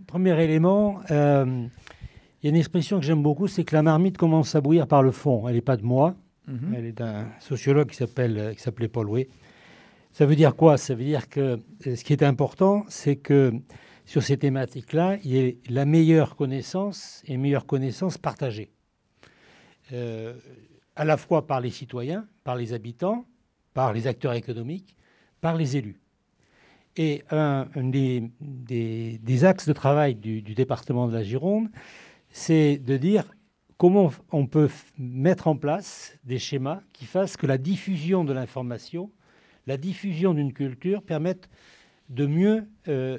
Premier élément, il y a une expression que j'aime beaucoup, c'est que la marmite commence à bouillir par le fond. Elle n'est pas de moi, elle est d'un sociologue qui s'appelait Paul Way. Ça veut dire quoi? Ça veut dire que ce qui est important, c'est que sur ces thématiques-là, il y ait la meilleure connaissance et meilleure connaissance partagée. À la fois par les citoyens, par les habitants, par les acteurs économiques, par les élus. Et un des axes de travail du département de la Gironde, c'est de dire comment on peut mettre en place des schémas qui fassent que la diffusion de l'information, la diffusion d'une culture permette de mieux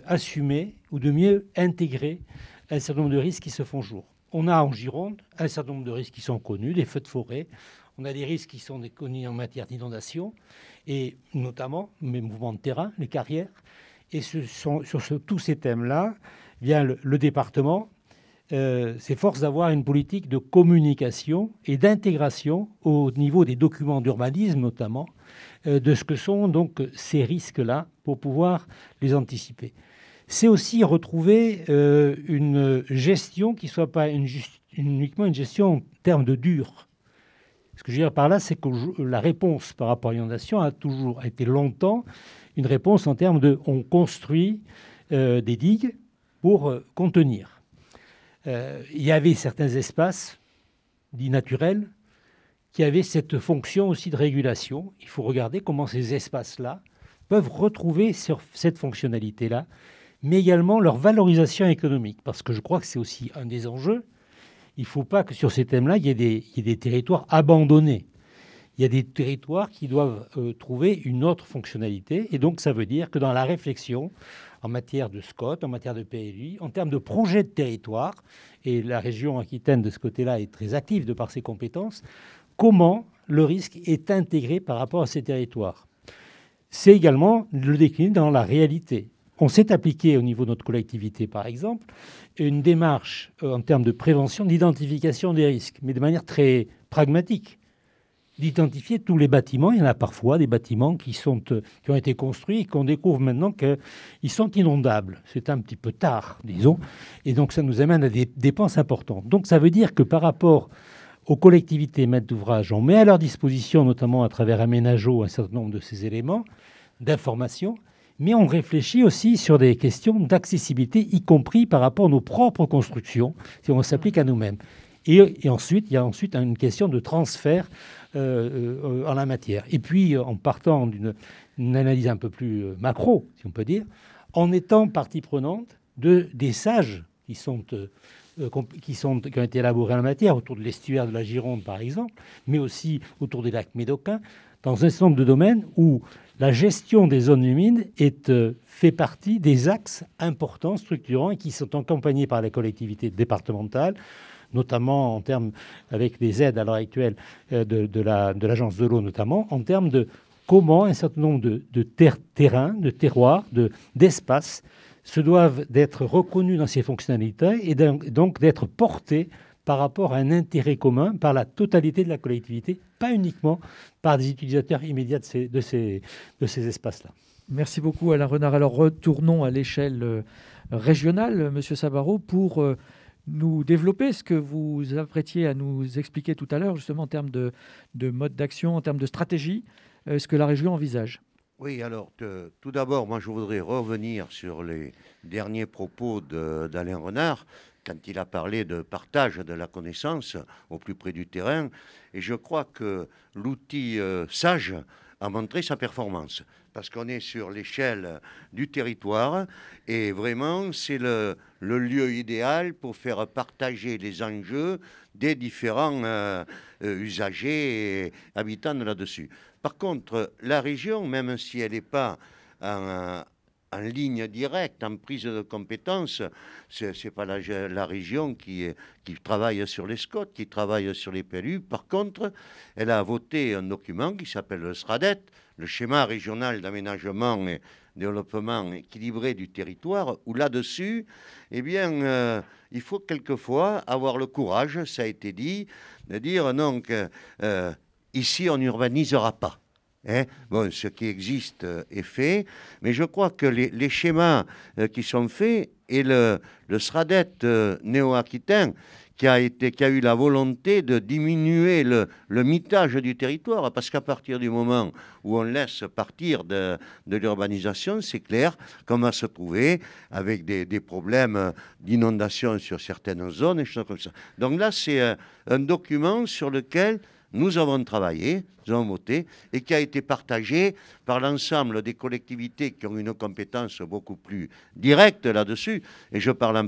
assumer ou de mieux intégrer un certain nombre de risques qui se font jour. On a en Gironde un certain nombre de risques qui sont connus, des feux de forêt, on a des risques qui sont connus en matière d'inondation, et notamment les mouvements de terrain, les carrières. Et tous ces thèmes-là, le département s'efforce d'avoir une politique de communication et d'intégration au niveau des documents d'urbanisme notamment, de ce que sont donc ces risques-là pour pouvoir les anticiper. C'est aussi retrouver une gestion qui ne soit pas uniquement une gestion en termes de dur. Ce que je veux dire par là, c'est que la réponse par rapport à l'inondation a toujours été longtemps une réponse en termes de on construit des digues pour contenir. Il y avait certains espaces dits naturels qui avaient cette fonction aussi de régulation. Il faut regarder comment ces espaces-là peuvent retrouver cette fonctionnalité-là, mais également leur valorisation économique, parce que je crois que c'est aussi un des enjeux. Il ne faut pas que sur ces thèmes-là, il y ait des territoires abandonnés. Il y a des territoires qui doivent trouver une autre fonctionnalité. Et donc, ça veut dire que dans la réflexion, en matière de SCOT, en matière de PLI, en termes de projet de territoire, et la région Aquitaine, de ce côté-là, est très active de par ses compétences, comment le risque est intégré par rapport à ces territoires. C'est également le décliner dans la réalité. On s'est appliqué au niveau de notre collectivité, par exemple, une démarche en termes de prévention, d'identification des risques, mais de manière très pragmatique. D'identifier tous les bâtiments. Il y en a parfois des bâtiments qui ont été construits et qu'on découvre maintenant qu'ils sont inondables. C'est un petit peu tard, disons. Et donc, ça nous amène à des dépenses importantes. Donc, ça veut dire que par rapport aux collectivités maîtres d'ouvrage, on met à leur disposition, notamment à travers Aménageo, un certain nombre de ces éléments d'information, mais on réfléchit aussi sur des questions d'accessibilité, y compris par rapport à nos propres constructions, si on s'applique à nous-mêmes. Et ensuite, il y a une question de transfert en la matière. Et puis, en partant d'une analyse un peu plus macro, si on peut dire, en étant partie prenante des sages qui ont été élaborés en la matière, autour de l'estuaire de la Gironde, par exemple, mais aussi autour des lacs médocains, dans un certain nombre de domaines où la gestion des zones humides fait partie des axes importants, structurants, et qui sont accompagnés par les collectivités départementales, notamment en termes, avec des aides à l'heure actuelle de l'Agence de l'eau notamment, en termes de comment un certain nombre de terrains, de terroirs, d'espaces se doivent d'être reconnus dans ces fonctionnalités et donc d'être portés par rapport à un intérêt commun par la totalité de la collectivité, pas uniquement par des utilisateurs immédiats de ces espaces-là. Merci beaucoup Alain Renard. Alors retournons à l'échelle régionale, Monsieur Sabaro, pour nous développer ce que vous apprêtiez à nous expliquer tout à l'heure, justement en termes de mode d'action, en termes de stratégie, ce que la région envisage. Oui, alors tout d'abord, moi je voudrais revenir sur les derniers propos d'Alain Renard, quand il a parlé de partage de la connaissance au plus près du terrain. Et je crois que l'outil SAGE a montré sa performance, parce qu'on est sur l'échelle du territoire, et vraiment c'est le lieu idéal pour faire partager les enjeux des différents usagers et habitants là-dessus. Par contre, la région, même si elle n'est pas en ligne directe, en prise de compétences, ce n'est pas la région qui travaille sur les SCOT, qui travaille sur les PLU. Par contre, elle a voté un document qui s'appelle le SRADET, le schéma régional d'aménagement et développement équilibré du territoire, où là-dessus, eh bien, il faut quelquefois avoir le courage, ça a été dit, de dire non, ici on n'urbanisera pas. Bon, ce qui existe est fait, mais je crois que les schémas qui sont faits, et le SRADET néo-aquitain, qui a eu la volonté de diminuer le mitage du territoire, parce qu'à partir du moment où on laisse partir de l'urbanisation, c'est clair qu'on va se trouver avec des problèmes d'inondation sur certaines zones et choses comme ça. Donc là, c'est un document sur lequel nous avons travaillé, nous avons voté, et qui a été partagé par l'ensemble des collectivités qui ont une compétence beaucoup plus directe là-dessus. Et je pense en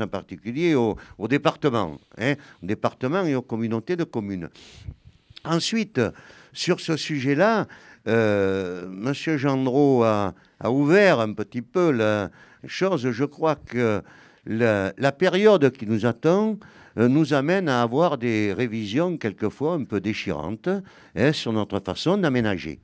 particulier aux départements, aux départements et aux communautés de communes. Ensuite, sur ce sujet-là, M. Gendreau a ouvert un petit peu la chose. Je crois que la période qui nous attend nous amène à avoir des révisions quelquefois un peu déchirantes sur notre façon d'aménager.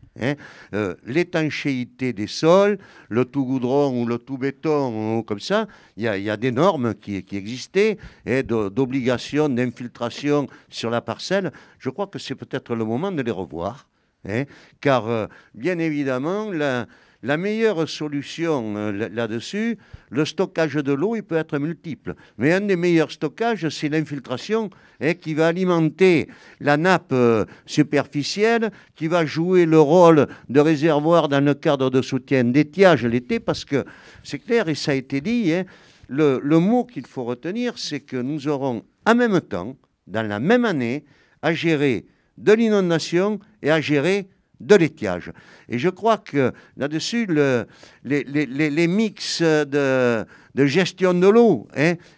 L'étanchéité des sols, le tout goudron ou le tout béton, comme ça, il y a des normes qui existaient, d'obligations d'infiltration sur la parcelle. Je crois que c'est peut-être le moment de les revoir, car bien évidemment, la meilleure solution là-dessus, le stockage de l'eau, il peut être multiple. Mais un des meilleurs stockages, c'est l'infiltration qui va alimenter la nappe superficielle, qui va jouer le rôle de réservoir dans le cadre de soutien d'étiage l'été, parce que c'est clair, et ça a été dit, le mot qu'il faut retenir, c'est que nous aurons en même temps, dans la même année, à gérer de l'inondation et à gérer de l'étiage. Et je crois que là-dessus, les mix de gestion de l'eau,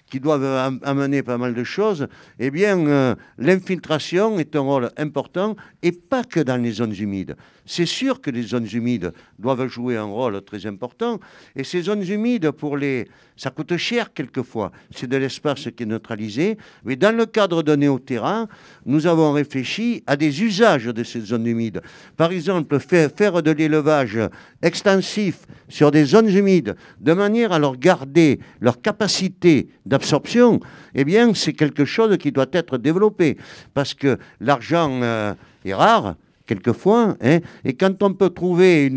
qui doivent amener pas mal de choses, eh bien, l'infiltration est un rôle important, et pas que dans les zones humides. C'est sûr que les zones humides doivent jouer un rôle très important, et ces zones humides, ça coûte cher quelquefois, c'est de l'espace qui est neutralisé, mais dans le cadre de Néoterra, nous avons réfléchi à des usages de ces zones humides. Par exemple, faire de l'élevage extensif sur des zones humides, de manière à leur garder leur capacité d'absorption, eh bien, c'est quelque chose qui doit être développé, parce que l'argent est rare, quelquefois, et quand on peut trouver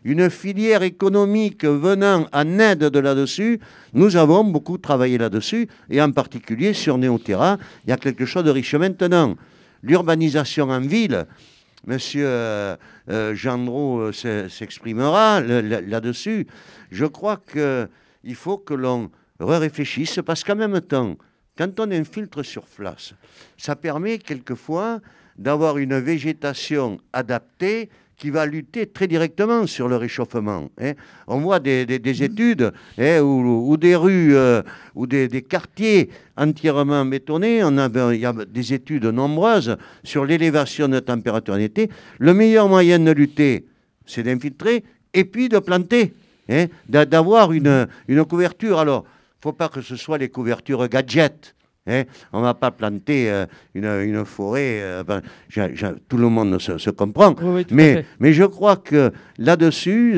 une filière économique venant en aide de là-dessus, nous avons beaucoup travaillé là-dessus, et en particulier sur Néoterra, il y a quelque chose de riche. Maintenant, l'urbanisation en ville, Monsieur Gendreau s'exprimera là-dessus, je crois qu'il faut que l'on réfléchisse, parce qu'en même temps, quand on infiltre sur place, ça permet quelquefois d'avoir une végétation adaptée qui va lutter très directement sur le réchauffement. On voit des études où des rues ou des quartiers entièrement bétonnés, il y a des études nombreuses sur l'élévation de la température en été. Le meilleur moyen de lutter, c'est d'infiltrer et puis de planter, d'avoir une couverture. Alors, il ne faut pas que ce soit les couvertures gadgets. On ne va pas planter une forêt, tout le monde se comprend, oui, mais je crois que là-dessus,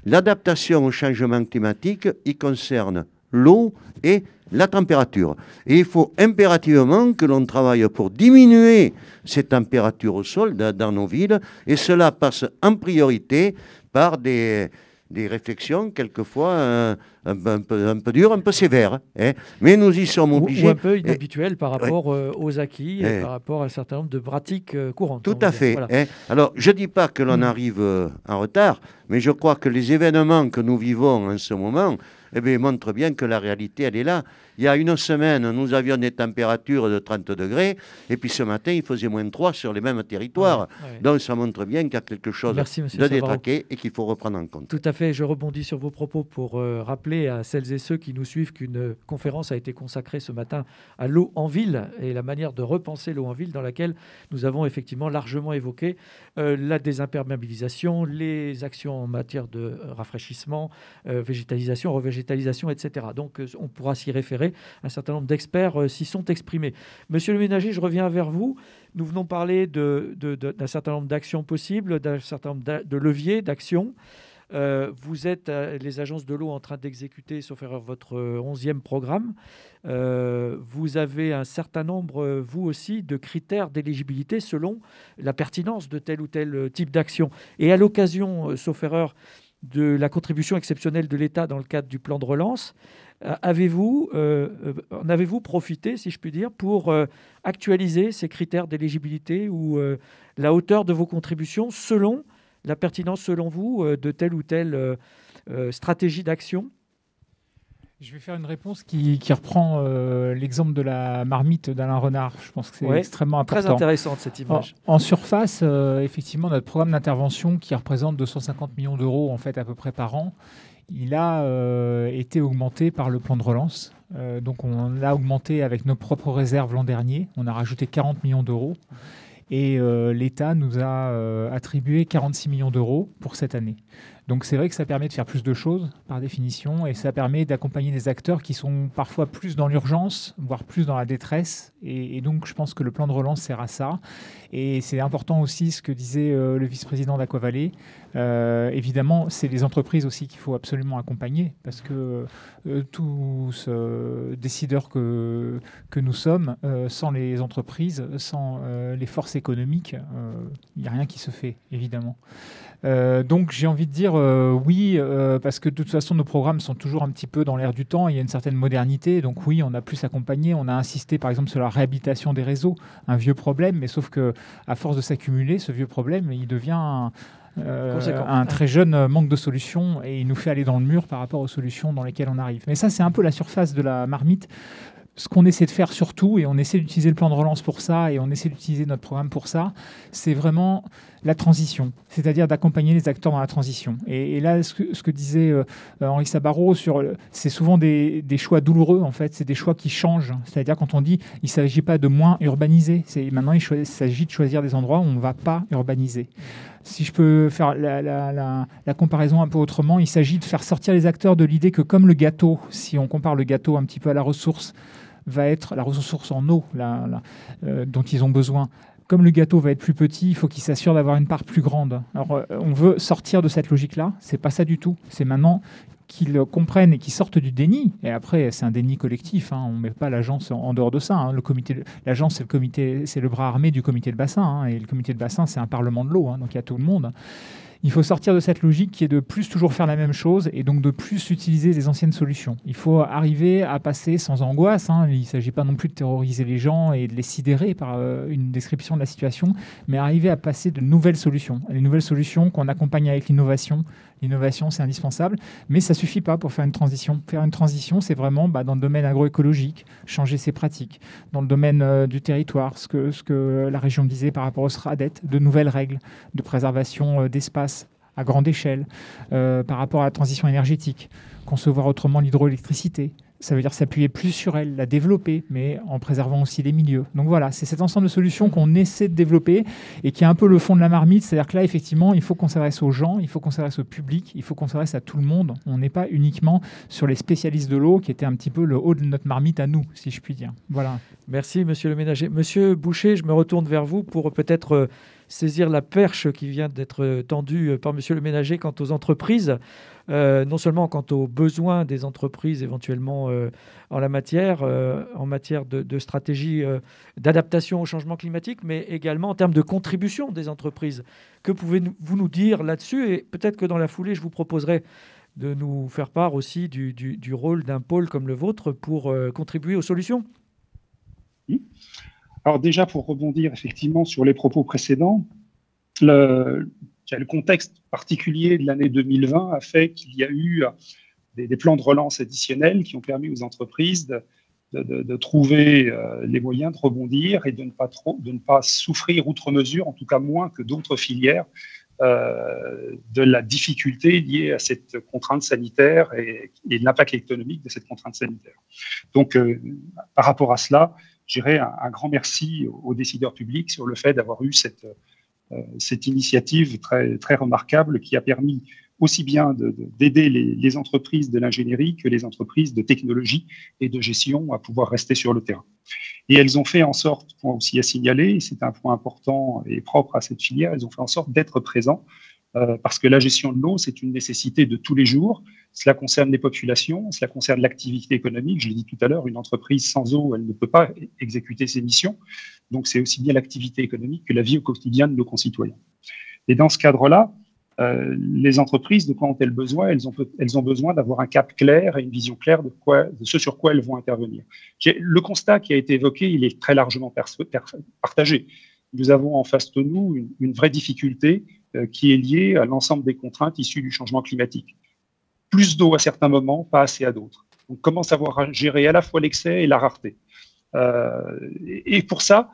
l'adaptation au changement climatique, il concerne l'eau et la température. Et il faut impérativement que l'on travaille pour diminuer ces températures au sol dans nos villes, et cela passe en priorité par des réflexions quelquefois un peu dures, un peu sévères, mais nous y sommes obligés. Ou un peu inhabituelles par rapport aux acquis, et par rapport à un certain nombre de pratiques courantes. Tout à fait. Voilà. Alors, je ne dis pas que l'on arrive en retard, mais je crois que les événements que nous vivons en ce moment montrent bien que la réalité, elle est là. Il y a une semaine, nous avions des températures de 30 degrés, et puis ce matin, il faisait moins 3 sur les mêmes territoires. Donc, ça montre bien qu'il y a quelque chose de détraqué et qu'il faut reprendre en compte. Tout à fait. Je rebondis sur vos propos pour rappeler à celles et ceux qui nous suivent qu'une conférence a été consacrée ce matin à l'eau en ville et la manière de repenser l'eau en ville, dans laquelle nous avons effectivement largement évoqué la désimperméabilisation, les actions en matière de rafraîchissement, végétalisation, revégétalisation, etc. Donc, on pourra s'y référer. Un certain nombre d'experts s'y sont exprimés. Monsieur le Ménager, je reviens vers vous. Nous venons parler d'un certain nombre d'actions possibles, d'un certain nombre de leviers d'actions. Vous êtes, les agences de l'eau, en train d'exécuter, sauf erreur, votre 11e programme. Vous avez un certain nombre, vous aussi, de critères d'éligibilité selon la pertinence de tel ou tel type d'action. Et à l'occasion, sauf erreur, de la contribution exceptionnelle de l'État dans le cadre du plan de relance, en avez-vous profité, si je puis dire, pour actualiser ces critères d'éligibilité ou la hauteur de vos contributions selon la pertinence, selon vous, de telle ou telle stratégie d'action ? Je vais faire une réponse qui reprend l'exemple de la marmite d'Alain Renard. Je pense que c'est extrêmement important. Très intéressante cette image. En surface, effectivement, notre programme d'intervention qui représente 250 millions d'euros en fait, à peu près par an, il a été augmenté par le plan de relance. Donc on l'a augmenté avec nos propres réserves l'an dernier. On a rajouté 40 millions d'euros. Et l'État nous a attribué 46 millions d'euros pour cette année. Donc c'est vrai que ça permet de faire plus de choses par définition et ça permet d'accompagner des acteurs qui sont parfois plus dans l'urgence, voire plus dans la détresse. Et donc je pense que le plan de relance sert à ça. Et c'est important aussi ce que disait le vice-président d'Aquavalley. Évidemment, c'est les entreprises aussi qu'il faut absolument accompagner parce que tous décideurs que nous sommes, sans les entreprises, sans les forces économiques, il n'y a rien qui se fait, évidemment. Donc j'ai envie de dire oui, parce que de toute façon nos programmes sont toujours un petit peu dans l'air du temps, il y a une certaine modernité, donc oui, on a plus accompagné, on a insisté par exemple sur la réhabilitation des réseaux, un vieux problème, mais sauf que à force de s'accumuler, ce vieux problème, il devient un très jeune manque de solutions et il nous fait aller dans le mur par rapport aux solutions dans lesquelles on arrive. Mais ça, c'est un peu la surface de la marmite. Ce qu'on essaie de faire surtout, et on essaie d'utiliser le plan de relance pour ça, et on essaie d'utiliser notre programme pour ça, c'est vraiment la transition, c'est-à-dire d'accompagner les acteurs dans la transition. Et là, ce que disait Henri Sabarot, c'est souvent des choix douloureux, en fait, c'est des choix qui changent. C'est-à-dire quand on dit il ne s'agit pas de moins urbaniser, maintenant il s'agit de choisir des endroits où on ne va pas urbaniser. Si je peux faire la comparaison un peu autrement, il s'agit de faire sortir les acteurs de l'idée que comme le gâteau, si on compare le gâteau un petit peu à la ressource, va être la ressource en eau dont ils ont besoin. Comme le gâteau va être plus petit, il faut qu'ils s'assurent d'avoir une part plus grande. Alors, on veut sortir de cette logique-là. C'est pas ça du tout. C'est maintenant qu'ils comprennent et qu'ils sortent du déni. Et après, c'est un déni collectif. On ne met pas l'agence en dehors de ça. L'agence, c'est le bras armé du comité de bassin. Et le comité de bassin, c'est un parlement de l'eau. Donc, il y a tout le monde. Il faut sortir de cette logique qui est de plus toujours faire la même chose et donc de plus utiliser les anciennes solutions. Il faut arriver à passer sans angoisse. Il ne s'agit pas non plus de terroriser les gens et de les sidérer par une description de la situation, mais arriver à passer de nouvelles solutions. Les nouvelles solutions qu'on accompagne avec l'innovation. L'innovation, c'est indispensable, mais ça ne suffit pas pour faire une transition. Faire une transition, c'est vraiment dans le domaine agroécologique, changer ses pratiques. Dans le domaine du territoire, ce que la région disait par rapport au SRADET, de nouvelles règles de préservation d'espace à grande échelle, par rapport à la transition énergétique, concevoir autrement l'hydroélectricité. Ça veut dire s'appuyer plus sur elle, la développer, mais en préservant aussi les milieux. Donc voilà, c'est cet ensemble de solutions qu'on essaie de développer et qui est un peu le fond de la marmite. C'est-à-dire que là, effectivement, il faut qu'on s'adresse aux gens, il faut qu'on s'adresse au public, il faut qu'on s'adresse à tout le monde. On n'est pas uniquement sur les spécialistes de l'eau, qui étaient un petit peu le haut de notre marmite à nous, si je puis dire. Voilà. Merci, monsieur le ménager. Monsieur Boucher, je me retourne vers vous pour peut-être saisir la perche qui vient d'être tendue par monsieur le ménager quant aux entreprises. Non seulement quant aux besoins des entreprises éventuellement en la matière, en matière de stratégie d'adaptation au changement climatique, mais également en termes de contribution des entreprises. Que pouvez-vous nous dire là-dessus? Et peut-être que dans la foulée, je vous proposerai de nous faire part aussi du rôle d'un pôle comme le vôtre pour contribuer aux solutions. Oui. Alors déjà, pour rebondir effectivement sur les propos précédents, le contexte particulier de l'année 2020 a fait qu'il y a eu des plans de relance additionnels qui ont permis aux entreprises de trouver les moyens de rebondir et de ne pas souffrir outre mesure, en tout cas moins que d'autres filières, de la difficulté liée à cette contrainte sanitaire et de l'impact économique de cette contrainte sanitaire. Donc, par rapport à cela, je dirais un grand merci aux décideurs publics sur le fait d'avoir eu cette initiative très, très remarquable qui a permis aussi bien d'aider les entreprises de l'ingénierie que les entreprises de technologie et de gestion à pouvoir rester sur le terrain. Et elles ont fait en sorte, point aussi à signaler, c'est un point important et propre à cette filière, elles ont fait en sorte d'être présents parce que la gestion de l'eau, c'est une nécessité de tous les jours. Cela concerne les populations, cela concerne l'activité économique. Je l'ai dit tout à l'heure, une entreprise sans eau, elle ne peut pas exécuter ses missions. Donc, c'est aussi bien l'activité économique que la vie au quotidien de nos concitoyens. Et dans ce cadre-là, les entreprises, de quoi ont-elles besoin? Elles ont besoin d'avoir un cap clair et une vision claire de ce sur quoi elles vont intervenir. Le constat qui a été évoqué, il est très largement partagé. Nous avons en face de nous une vraie difficulté qui est liée à l'ensemble des contraintes issues du changement climatique. Plus d'eau à certains moments, pas assez à d'autres. Donc, comment savoir gérer à la fois l'excès et la rareté. Et pour ça,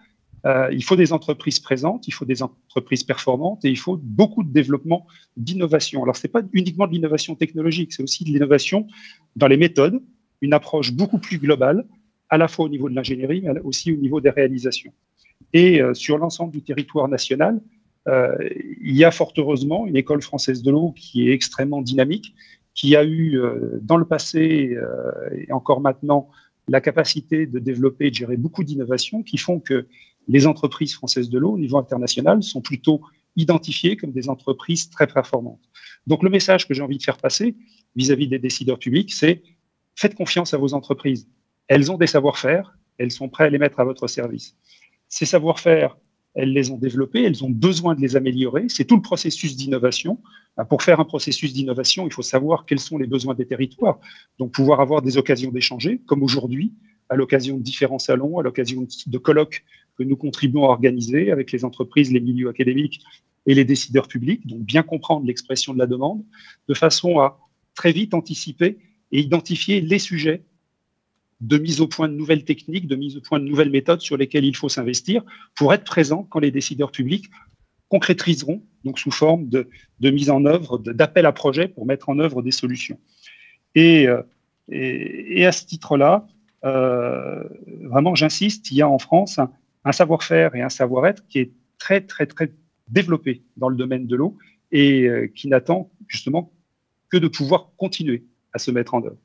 il faut des entreprises présentes, il faut des entreprises performantes et il faut beaucoup de développement d'innovation. Alors, ce n'est pas uniquement de l'innovation technologique, c'est aussi de l'innovation dans les méthodes, une approche beaucoup plus globale, à la fois au niveau de l'ingénierie, mais aussi au niveau des réalisations. Et sur l'ensemble du territoire national, il y a fort heureusement une école française de l'eau qui est extrêmement dynamique, qui a eu dans le passé et encore maintenant la capacité de développer et de gérer beaucoup d'innovations qui font que les entreprises françaises de l'eau au niveau international sont plutôt identifiées comme des entreprises très performantes. Donc le message que j'ai envie de faire passer vis-à-vis des décideurs publics, c'est faites confiance à vos entreprises. Elles ont des savoir-faire, elles sont prêtes à les mettre à votre service. Ces savoir-faire, elles les ont développés, elles ont besoin de les améliorer. C'est tout le processus d'innovation. Pour faire un processus d'innovation, il faut savoir quels sont les besoins des territoires. Donc, pouvoir avoir des occasions d'échanger, comme aujourd'hui, à l'occasion de différents salons, à l'occasion de colloques que nous contribuons à organiser avec les entreprises, les milieux académiques et les décideurs publics. Donc, bien comprendre l'expression de la demande, de façon à très vite anticiper et identifier les sujets de mise au point de nouvelles techniques, de mise au point de nouvelles méthodes sur lesquelles il faut s'investir pour être présent quand les décideurs publics concrétiseront, donc sous forme de mise en œuvre, d'appel à projet pour mettre en œuvre des solutions. Et à ce titre-là, vraiment, j'insiste, il y a en France un savoir-faire et un savoir-être qui est très, très, très développé dans le domaine de l'eau et qui n'attend justement que de pouvoir continuer à se mettre en œuvre.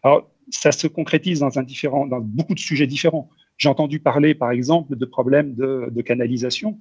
Alors, ça se concrétise dans beaucoup de sujets différents. J'ai entendu parler, par exemple, de problèmes de canalisation.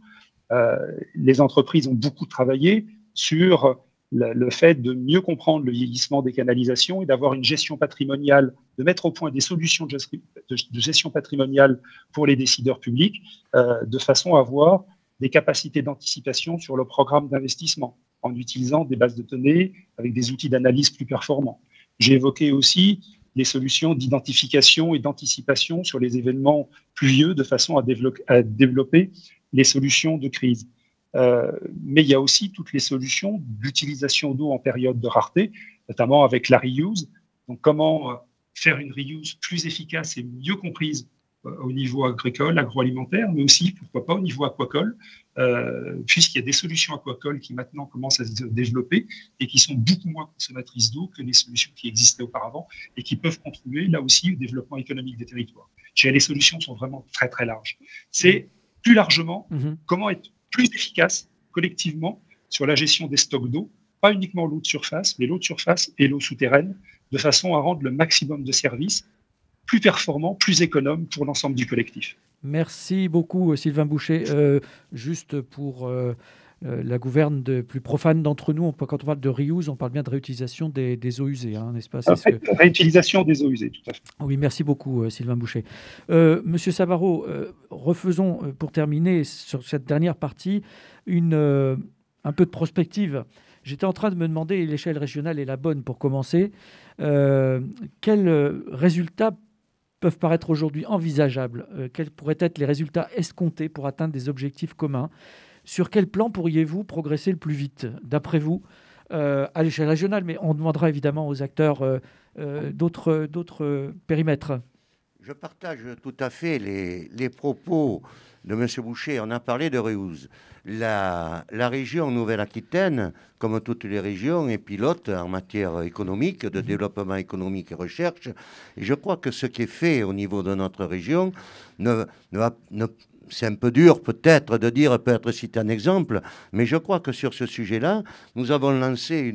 Les entreprises ont beaucoup travaillé sur le fait de mieux comprendre le vieillissement des canalisations et d'avoir une gestion patrimoniale, de mettre au point des solutions de gestion patrimoniale pour les décideurs publics, de façon à avoir des capacités d'anticipation sur le programme d'investissement en utilisant des bases de données avec des outils d'analyse plus performants. J'ai évoqué aussi les solutions d'identification et d'anticipation sur les événements pluvieux de façon à développer les solutions de crise. Mais il y a aussi toutes les solutions d'utilisation d'eau en période de rareté, notamment avec la reuse. Donc, comment faire une reuse plus efficace et mieux comprise au niveau agricole, agroalimentaire, mais aussi, pourquoi pas, au niveau aquacole, puisqu'il y a des solutions aquacoles qui maintenant commencent à se développer et qui sont beaucoup moins consommatrices d'eau que les solutions qui existaient auparavant et qui peuvent contribuer là aussi au développement économique des territoires. Les solutions sont vraiment très très larges. C'est plus largement comment être plus efficace collectivement sur la gestion des stocks d'eau, pas uniquement l'eau de surface, mais l'eau de surface et l'eau souterraine, de façon à rendre le maximum de services plus performant, plus économe pour l'ensemble du collectif. Merci beaucoup Sylvain Boucher. Juste pour la gouverne plus profane d'entre nous, quand on parle de reuse, on parle bien de réutilisation des eaux usées, hein, n'est-ce pas? Réutilisation des eaux usées, tout à fait. Oui, merci beaucoup Sylvain Boucher. Monsieur Savaro, refaisons pour terminer sur cette dernière partie un peu de prospective. J'étais en train de me demander, l'échelle régionale est la bonne pour commencer, quels résultats peuvent paraître aujourd'hui envisageables, quels pourraient être les résultats escomptés pour atteindre des objectifs communs? Sur quel plan pourriez-vous progresser le plus vite, d'après vous, à l'échelle régionale? Mais on demandera évidemment aux acteurs d'autres périmètres. Je partage tout à fait les propos de M. Boucher. On a parlé de reuse. La région Nouvelle-Aquitaine, comme toutes les régions, est pilote en matière économique, de développement économique et recherche. Et je crois que ce qui est fait au niveau de notre région, c'est un peu dur peut-être de dire, peut-être citer un exemple, mais je crois que sur ce sujet-là, nous avons lancé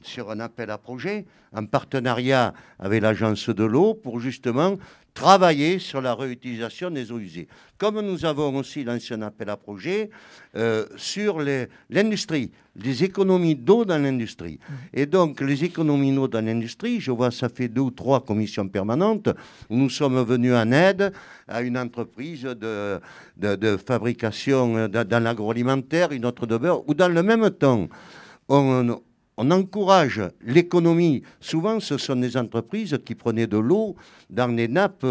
sur un appel à projet, un partenariat avec l'Agence de l'eau pour justement travailler sur la réutilisation des eaux usées. Comme nous avons aussi lancé un appel à projet sur l'industrie, les économies d'eau dans l'industrie. Et donc, les économies d'eau dans l'industrie, je vois, ça fait 2 ou 3 commissions permanentes où nous sommes venus en aide à une entreprise de fabrication dans l'agroalimentaire, une autre de beurre, où dans le même temps, on encourage l'économie. Souvent, ce sont des entreprises qui prenaient de l'eau dans les nappes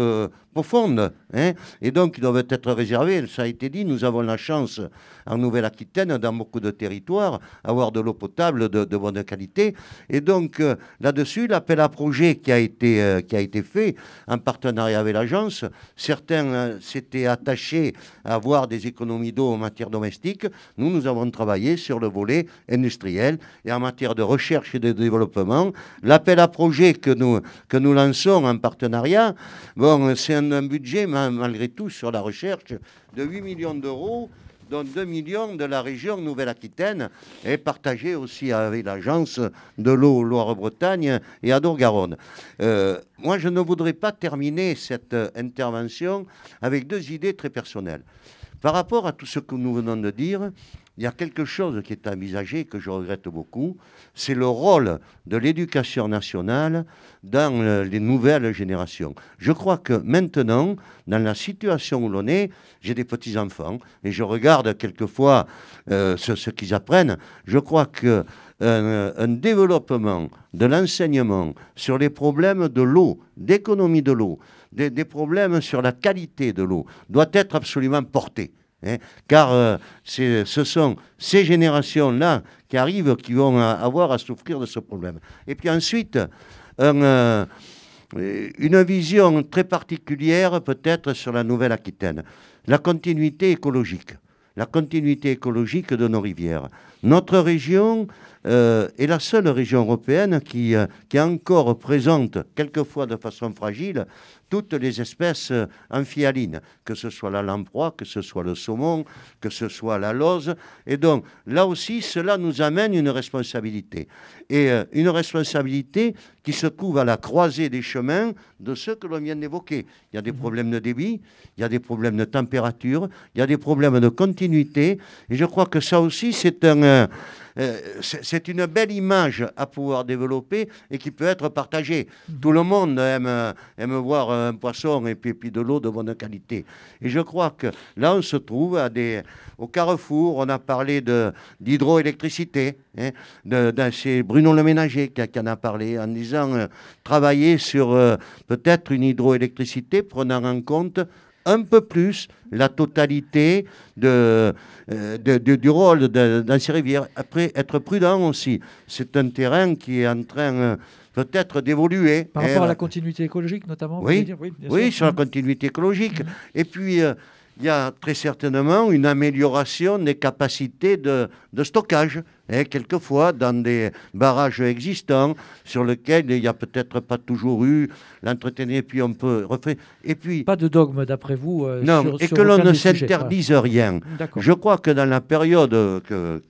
profondes, hein, et donc qui doivent être réservées. Ça a été dit, nous avons la chance en Nouvelle-Aquitaine, dans beaucoup de territoires, avoir de l'eau potable de bonne qualité. Et donc, là-dessus, l'appel à projet qui a été fait en partenariat avec l'agence, certains s'étaient attachés à avoir des économies d'eau en matière domestique. Nous avons travaillé sur le volet industriel et en matière de recherche et de développement. L'appel à projet que nous lançons en partenariat, bon, c'est un budget, malgré tout, sur la recherche de 8 millions d'euros, dont 2 millions de la région Nouvelle-Aquitaine, et partagé aussi avec l'agence de l'eau Loire-Bretagne et Adour-Garonne. Moi, je ne voudrais pas terminer cette intervention avec 2 idées très personnelles. Par rapport à tout ce que nous venons de dire, il y a quelque chose qui est envisagé que je regrette beaucoup, c'est le rôle de l'éducation nationale dans les nouvelles générations. Je crois que maintenant, dans la situation où l'on est, j'ai des petits-enfants et je regarde quelquefois ce qu'ils apprennent. Je crois qu'un développement de l'enseignement sur les problèmes de l'eau, d'économie de l'eau, des problèmes sur la qualité de l'eau, doit être absolument porté. Hein, car ce sont ces générations-là qui arrivent, qui vont avoir à souffrir de ce problème. Et puis ensuite, une vision très particulière peut-être sur la Nouvelle-Aquitaine. La continuité écologique de nos rivières. Notre région est la seule région européenne qui encore présente, quelquefois de façon fragile, toutes les espèces amphihalines, que ce soit la lamproie, que ce soit le saumon, que ce soit la lauze. Et donc, là aussi, cela nous amène une responsabilité. Et une responsabilité qui se trouve à la croisée des chemins de ceux que l'on vient d'évoquer. Il y a des problèmes de débit, il y a des problèmes de température, il y a des problèmes de continuité. Et je crois que ça aussi, c'est une belle image à pouvoir développer et qui peut être partagée. Tout le monde aime voir un poisson et puis de l'eau de bonne qualité. Et je crois que là, on se trouve au carrefour. On a parlé d'hydroélectricité. Hein, c'est Bruno Le Ménager qui en a parlé en disant travailler sur peut-être une hydroélectricité prenant en compte un peu plus la totalité du rôle dans ces rivières. Après, être prudent aussi. C'est un terrain qui est en train peut-être d'évoluer. Par rapport à la continuité écologique, notamment. Oui, oui, sur la continuité écologique. Et puis, il y a très certainement une amélioration des capacités de stockage. Et quelquefois, dans des barrages existants, sur lesquels il n'y a peut-être pas toujours eu l'entretien, et puis on peut refaire. Et puis, pas de dogme, d'après vous. Non, et que l'on ne s'interdise rien. Je crois que dans la période que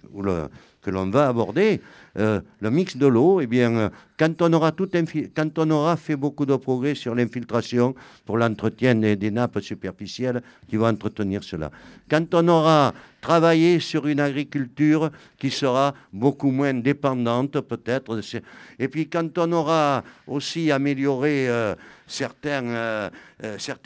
l'on va aborder, le mix de l'eau, eh bien, quand on aura fait beaucoup de progrès sur l'infiltration pour l'entretien des nappes superficielles qui vont entretenir cela, quand on aura travaillé sur une agriculture qui sera beaucoup moins dépendante peut-être, et puis quand on aura aussi amélioré certains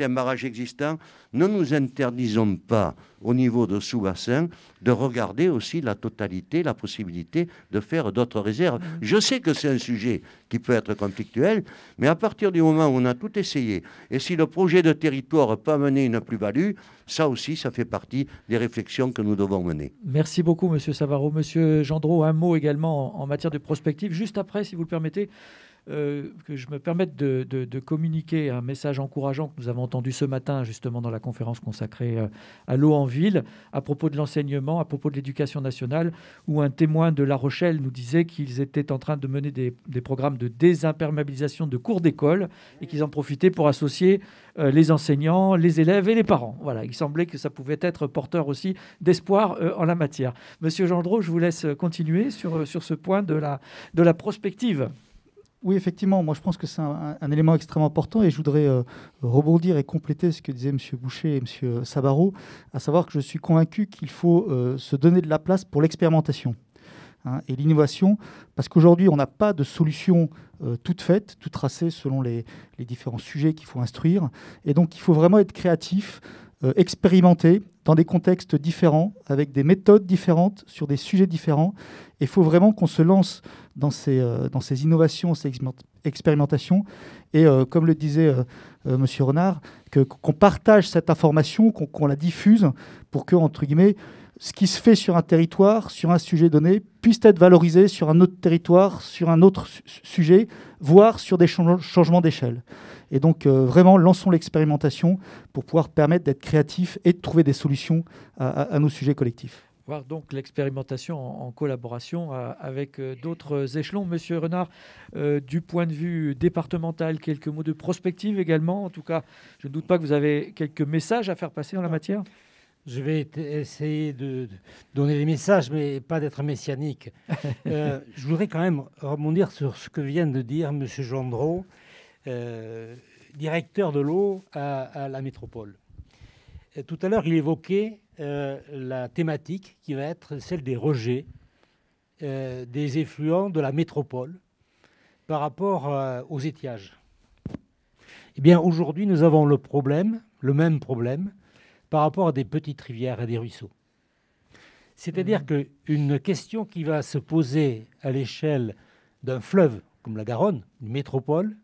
barrages existants, ne nous interdisons pas au niveau de sous-bassin de regarder aussi la totalité, la possibilité de faire d'autres réserves. Je sais que c'est un sujet qui peut être conflictuel, mais à partir du moment où on a tout essayé, et si le projet de territoire peut amener une plus-value, ça aussi, ça fait partie des réflexions que nous devons mener. Merci beaucoup, Monsieur Savaro. Monsieur Gendreau, un mot également en matière de prospective. Juste après, si vous le permettez, que je me permette de communiquer un message encourageant que nous avons entendu ce matin justement dans la conférence consacrée à l'eau en ville à propos de l'enseignement, à propos de l'éducation nationale, où un témoin de La Rochelle nous disait qu'ils étaient en train de mener des programmes de désimperméabilisation de cours d'école et qu'ils en profitaient pour associer les enseignants, les élèves et les parents. Voilà, il semblait que ça pouvait être porteur aussi d'espoir en la matière. Monsieur Gendreau, je vous laisse continuer sur ce point de la prospective. Oui, effectivement, moi je pense que c'est un élément extrêmement important et je voudrais rebondir et compléter ce que disaient M. Boucher et M. Savaro, à savoir que je suis convaincu qu'il faut se donner de la place pour l'expérimentation et l'innovation, parce qu'aujourd'hui on n'a pas de solution toute faite, toute tracée selon les différents sujets qu'il faut instruire, et donc il faut vraiment être créatif, expérimenter, dans des contextes différents, avec des méthodes différentes, sur des sujets différents. Il faut vraiment qu'on se lance dans ces innovations, ces expérimentations. Et comme le disait M. Renard, qu'on partage cette information, qu'on la diffuse pour que, entre guillemets, ce qui se fait sur un territoire, sur un sujet donné, puisse être valorisé sur un autre territoire, sur un autre sujet, voire sur des changements d'échelle. Et donc, vraiment, lançons l'expérimentation pour pouvoir permettre d'être créatifs et de trouver des solutions à nos sujets collectifs. Voir donc l'expérimentation en collaboration avec d'autres échelons. Monsieur Renard, du point de vue départemental, quelques mots de prospective également. En tout cas, je ne doute pas que vous avez quelques messages à faire passer en la matière. Je vais essayer de donner des messages, mais pas d'être messianique. Je voudrais quand même rebondir sur ce que vient de dire M. Gendreau, directeur de l'eau à la métropole. Tout à l'heure, il évoquait la thématique qui va être celle des rejets des effluents de la métropole par rapport aux étiages. Eh bien, aujourd'hui, nous avons le même problème, par rapport à des petites rivières et des ruisseaux. C'est-à-dire qu'une question qui va se poser à l'échelle d'un fleuve comme la Garonne, une métropole,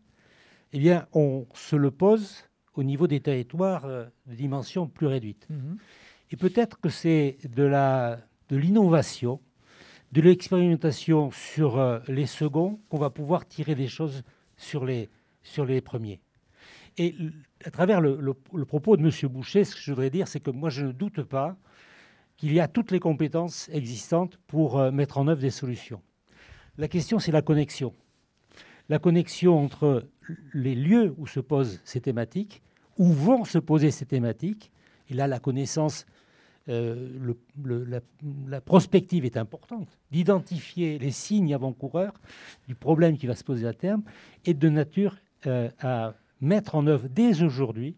eh bien, on se le pose au niveau des territoires de dimension plus réduite. Et peut-être que c'est de l'innovation, de l'expérimentation sur les seconds qu'on va pouvoir tirer des choses sur les premiers. Et à travers le propos de M. Boucher, ce que je voudrais dire, c'est que moi, je ne doute pas qu'il y a toutes les compétences existantes pour mettre en œuvre des solutions. La question, c'est la connexion. La connexion entre les lieux où se posent ces thématiques, où vont se poser ces thématiques. Et là, la connaissance, la prospective est importante, d'identifier les signes avant-coureurs du problème qui va se poser à terme et de nature à mettre en œuvre dès aujourd'hui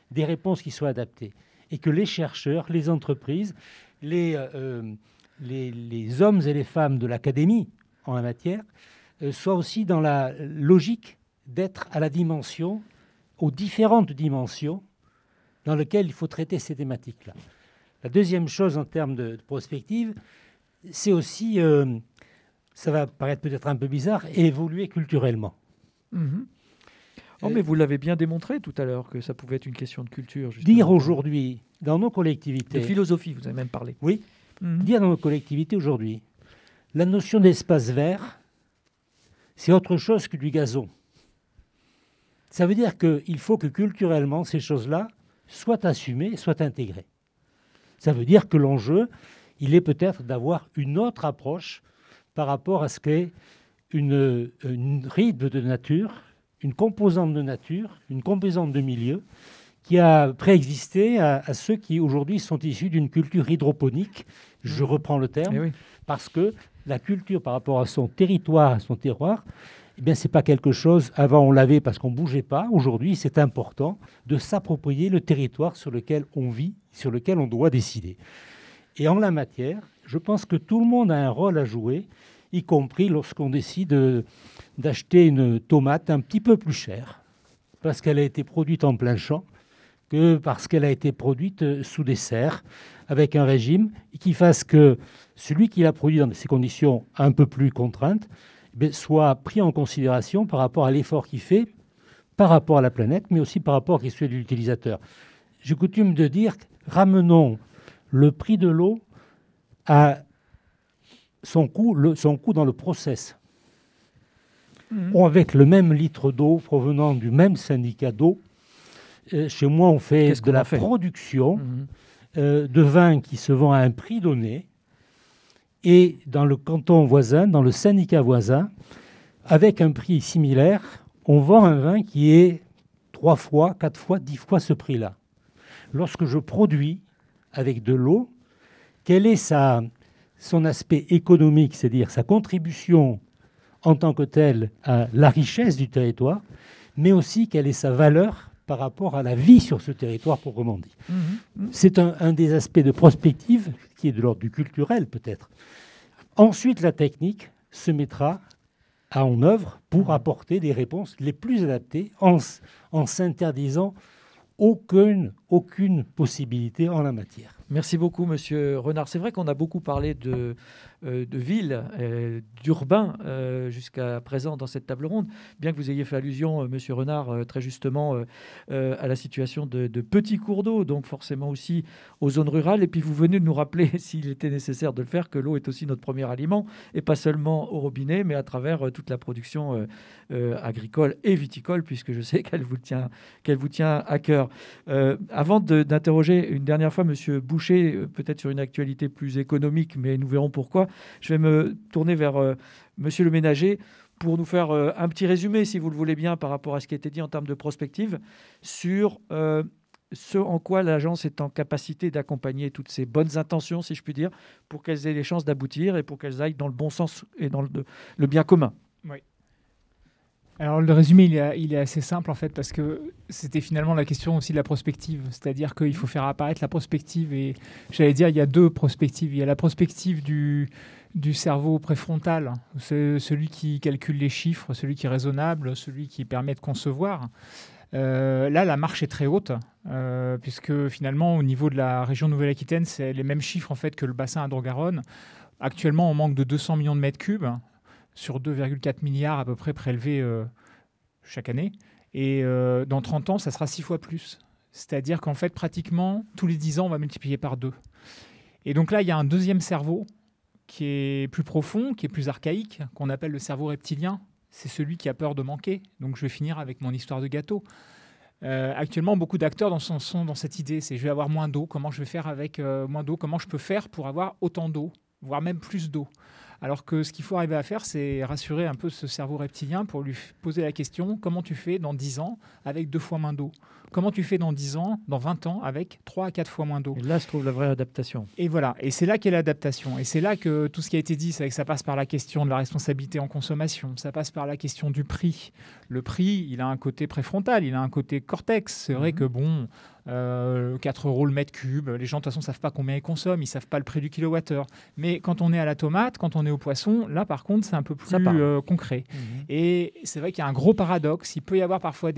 des réponses qui soient adaptées et que les chercheurs, les entreprises, les hommes et les femmes de l'académie en la matière soient aussi dans la logique d'être à la dimension, aux différentes dimensions dans lesquelles il faut traiter ces thématiques-là. La deuxième chose en termes de prospective, c'est aussi, ça va paraître peut-être un peu bizarre, évoluer culturellement. Oh, mais vous l'avez bien démontré tout à l'heure que ça pouvait être une question de culture. Justement. Dire aujourd'hui, dans nos collectivités... De philosophie, vous avez même parlé. Oui. Dire dans nos collectivités aujourd'hui, la notion d'espace vert, c'est autre chose que du gazon. Ça veut dire qu'il faut que culturellement, ces choses-là soient assumées, soient intégrées. Ça veut dire que l'enjeu, il est peut-être d'avoir une autre approche par rapport à ce qu'est une rythme de nature, une composante de nature, une composante de milieu qui a préexisté à ceux qui aujourd'hui sont issus d'une culture hydroponique, je reprends le terme, parce que la culture par rapport à son territoire, à son terroir, eh bien, ce n'est pas quelque chose, avant on l'avait parce qu'on ne bougeait pas, aujourd'hui c'est important de s'approprier le territoire sur lequel on vit, sur lequel on doit décider. Et en la matière, je pense que tout le monde a un rôle à jouer, y compris lorsqu'on décide d'acheter une tomate un petit peu plus chère, parce qu'elle a été produite en plein champ, que parce qu'elle a été produite sous des serres, avec un régime qui fasse que celui qui l'a produit dans ces conditions un peu plus contraintes soit pris en considération par rapport à l'effort qu'il fait, par rapport à la planète, mais aussi par rapport à celui de l'utilisateur. J'ai coutume de dire, ramenons le prix de l'eau à son coût dans le process. Avec le même litre d'eau provenant du même syndicat d'eau, chez moi, on fait de la production de vin qui se vend à un prix donné. Et dans le canton voisin, dans le syndicat voisin, avec un prix similaire, on vend un vin qui est 3 fois, 4 fois, 10 fois ce prix-là. Lorsque je produis avec de l'eau, quel est son aspect économique, c'est-à-dire sa contribution en tant que telle à la richesse du territoire, mais aussi quelle est sa valeur par rapport à la vie sur ce territoire proprement dit. C'est un des aspects de prospective qui est de l'ordre du culturel peut-être. Ensuite, la technique se mettra en œuvre pour apporter des réponses les plus adaptées en s'interdisant aucune possibilité en la matière. Merci beaucoup, Monsieur Renard. C'est vrai qu'on a beaucoup parlé de ville, d'urbain jusqu'à présent dans cette table ronde, bien que vous ayez fait allusion, Monsieur Renard, très justement à la situation de petits cours d'eau, donc forcément aussi aux zones rurales. Et puis vous venez de nous rappeler, s'il était nécessaire de le faire, que l'eau est aussi notre premier aliment, et pas seulement au robinet, mais à travers toute la production agricole et viticole, puisque je sais qu'elle vous tient à cœur. Avant d'interroger une dernière fois Monsieur Boucher, peut-être sur une actualité plus économique, mais nous verrons pourquoi, je vais me tourner vers Monsieur le Ménager pour nous faire un petit résumé, si vous le voulez bien, par rapport à ce qui a été dit en termes de prospective, sur ce en quoi l'agence est en capacité d'accompagner toutes ces bonnes intentions, si je puis dire, pour qu'elles aient les chances d'aboutir et pour qu'elles aillent dans le bon sens et dans le bien commun. Oui. Alors le résumé, il est assez simple en fait, parce que c'était finalement la question aussi de la prospective. C'est-à-dire qu'il faut faire apparaître la prospective. Et j'allais dire, il y a deux prospectives. Il y a la prospective du cerveau préfrontal, c'est celui qui calcule les chiffres, celui qui est raisonnable, celui qui permet de concevoir. Là, la marche est très haute, puisque finalement, au niveau de la région Nouvelle-Aquitaine, c'est les mêmes chiffres en fait que le bassin Indre-Garonne. Actuellement, on manque de 200 millions de mètres cubes sur 2,4 milliards à peu près prélevés chaque année. Et dans 30 ans, ça sera 6 fois plus. C'est-à-dire qu'en fait, pratiquement, tous les 10 ans, on va multiplier par 2. Et donc là, il y a un deuxième cerveau qui est plus profond, qui est plus archaïque, qu'on appelle le cerveau reptilien. C'est celui qui a peur de manquer. Donc je vais finir avec mon histoire de gâteau. Actuellement, beaucoup d'acteurs sont dans cette idée. C'est je vais avoir moins d'eau. Comment je vais faire avec moins d'eau? Comment je peux faire pour avoir autant d'eau, voire même plus d'eau? Alors que ce qu'il faut arriver à faire, c'est rassurer un peu ce cerveau reptilien pour lui poser la question, comment tu fais dans 10 ans avec 2 fois moins d'eau? Comment tu fais dans 10 ans, dans 20 ans, avec 3 à 4 fois moins d'eau? Et là se trouve la vraie adaptation. Et voilà, et c'est là qu'est l'adaptation. Et c'est là que tout ce qui a été dit, c'est que ça passe par la question de la responsabilité en consommation, ça passe par la question du prix. Le prix, il a un côté préfrontal, il a un côté cortex. C'est vrai que 4 € le mètre cube, les gens de toute façon ne savent pas combien ils consomment, ils ne savent pas le prix du kilowattheure. Mais quand on est à la tomate, quand on est au poisson, là par contre c'est un peu plus concret. Et c'est vrai qu'il y a un gros paradoxe, il peut y avoir parfois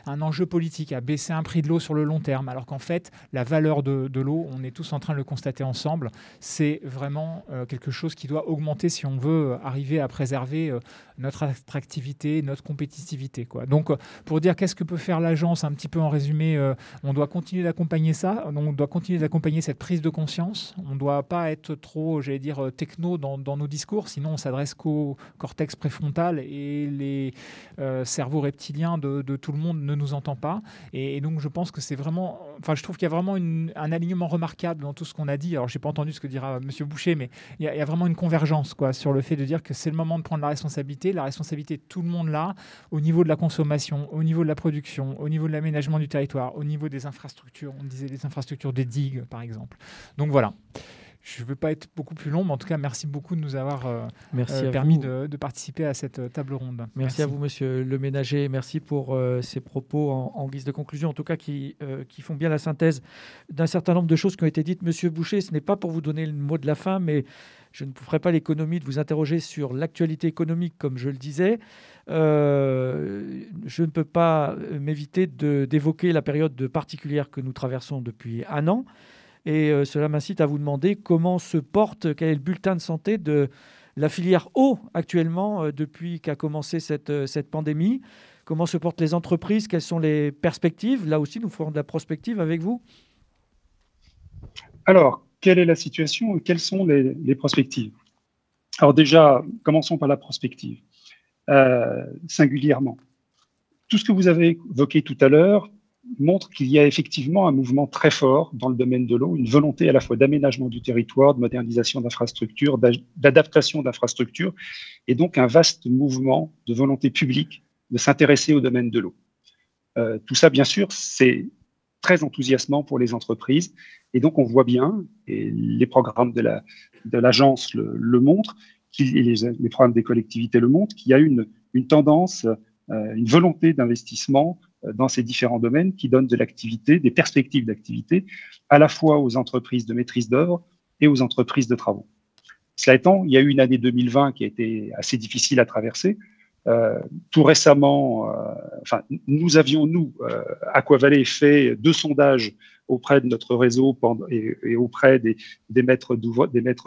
un enjeu politique à baisser un prix de l'eau sur le long terme, alors qu'en fait la valeur de l'eau, on est tous en train de le constater ensemble, c'est vraiment quelque chose qui doit augmenter si on veut arriver à préserver notre attractivité, notre compétitivité, quoi. Donc pour dire qu'est-ce que peut faire l'agence, un petit peu en résumé, on doit continuer d'accompagner ça, on doit continuer d'accompagner cette prise de conscience, on ne doit pas être trop, j'allais dire, techno dans nos discours, sinon on s'adresse qu'au cortex préfrontal et les cerveaux reptiliens de tout le monde ne nous entend pas. Et donc je pense que c'est vraiment, enfin je trouve qu'il y a vraiment un alignement remarquable dans tout ce qu'on a dit. Alors je n'ai pas entendu ce que dira Monsieur Boucher, mais il y a vraiment une convergence, quoi, sur le fait de dire que c'est le moment de prendre la responsabilité de tout le monde là, au niveau de la consommation, au niveau de la production, au niveau de l'aménagement du territoire, au niveau des infrastructures, on disait les infrastructures des digues par exemple. Donc voilà. Je ne veux pas être beaucoup plus long, mais en tout cas, merci beaucoup de nous avoir permis de participer à cette table ronde. Merci à vous, Monsieur le Ménager. Merci pour ces propos en guise de conclusion, en tout cas qui font bien la synthèse d'un certain nombre de choses qui ont été dites. Monsieur Boucher, ce n'est pas pour vous donner le mot de la fin, mais je ne vous ferai pas l'économie de vous interroger sur l'actualité économique, comme je le disais. Je ne peux pas m'éviter d'évoquer la période particulière que nous traversons depuis un an. Et cela m'incite à vous demander comment se porte, quel est le bulletin de santé de la filière eau actuellement depuis qu'a commencé cette pandémie. Comment se portent les entreprises, quelles sont les perspectives? Là aussi, nous ferons de la prospective avec vous. Alors, quelle est la situation et quelles sont les perspectives? Alors déjà, commençons par la prospective. Singulièrement, tout ce que vous avez évoqué tout à l'heure montre qu'il y a effectivement un mouvement très fort dans le domaine de l'eau, une volonté à la fois d'aménagement du territoire, de modernisation d'infrastructures, d'adaptation d'infrastructures, et donc un vaste mouvement de volonté publique de s'intéresser au domaine de l'eau. Tout ça, bien sûr, c'est très enthousiasmant pour les entreprises, et donc on voit bien, et les programmes de l'agence le montrent, et les programmes des collectivités le montrent, qu'il y a une tendance, une volonté d'investissement dans ces différents domaines qui donnent de l'activité, des perspectives d'activité, à la fois aux entreprises de maîtrise d'œuvre et aux entreprises de travaux. Cela étant, il y a eu une année 2020 qui a été assez difficile à traverser. Tout récemment, nous avions, Aquavalley, fait 2 sondages auprès de notre réseau et auprès des maîtres